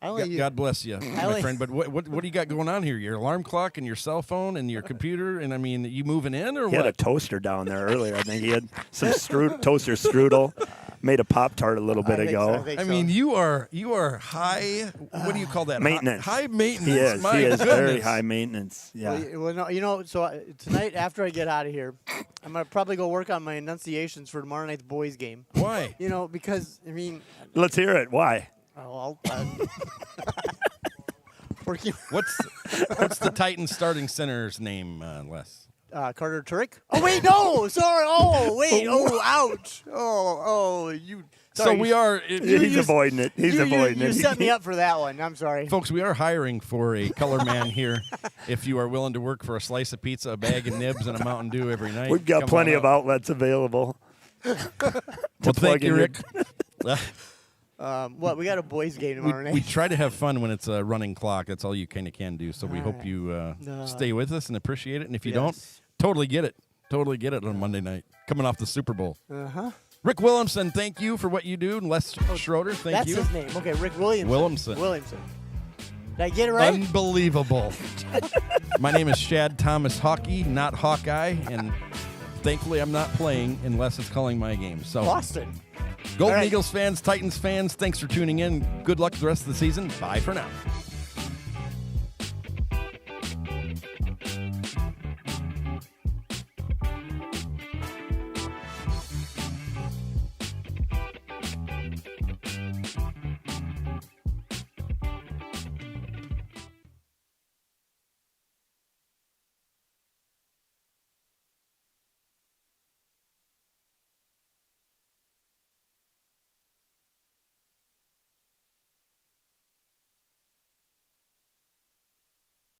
God bless you, my friend. But what do you got going on here? Your alarm clock and your cell phone and your computer, and I mean, you moving in or he what? Had a toaster down there earlier. I think he had some toaster strudel. Made a Pop-Tart a little bit ago. I mean, you are high. What do you call that? Maintenance. High maintenance. He is. My He is goodness. very high maintenance. Yeah. Well, no, so tonight after I get out of here, I'm gonna probably go work on my enunciations for tomorrow night's boys game. Why? Because I mean, Let's hear it. Why? working. What's the Titans starting center's name, Les? Carter Turek. Oh wait, no, sorry. Oh wait. Oh, ouch. Oh, you. Sorry. So we are. He's avoiding it. He's avoiding You it. set me up for that one. I'm sorry. Folks, we are hiring for a color man here. If you are willing to work for a slice of pizza, a bag of nibs, and a Mountain Dew every night, We've got come plenty on of out. outlets available. Well, plug thank you, in Rick. What? We got a boys game tomorrow night. We try to have fun when it's a running clock. That's all you kind of can do. So we hope you stay with us and appreciate it. And if you don't, totally get it. Totally get it on Monday night. Coming off the Super Bowl. Rick Williamson, thank you for what you do. And Les Schroeder, thank you. That's his name. Okay, Rick Williamson. Williamson. Did I get it right? Unbelievable. My name is Shad Thomas Hockey, not Hawkeye. And thankfully I'm not playing unless it's calling my game. So Boston. Golden All right. Eagles fans, Titans fans, thanks for tuning in. Good luck the rest of the season. Bye for now.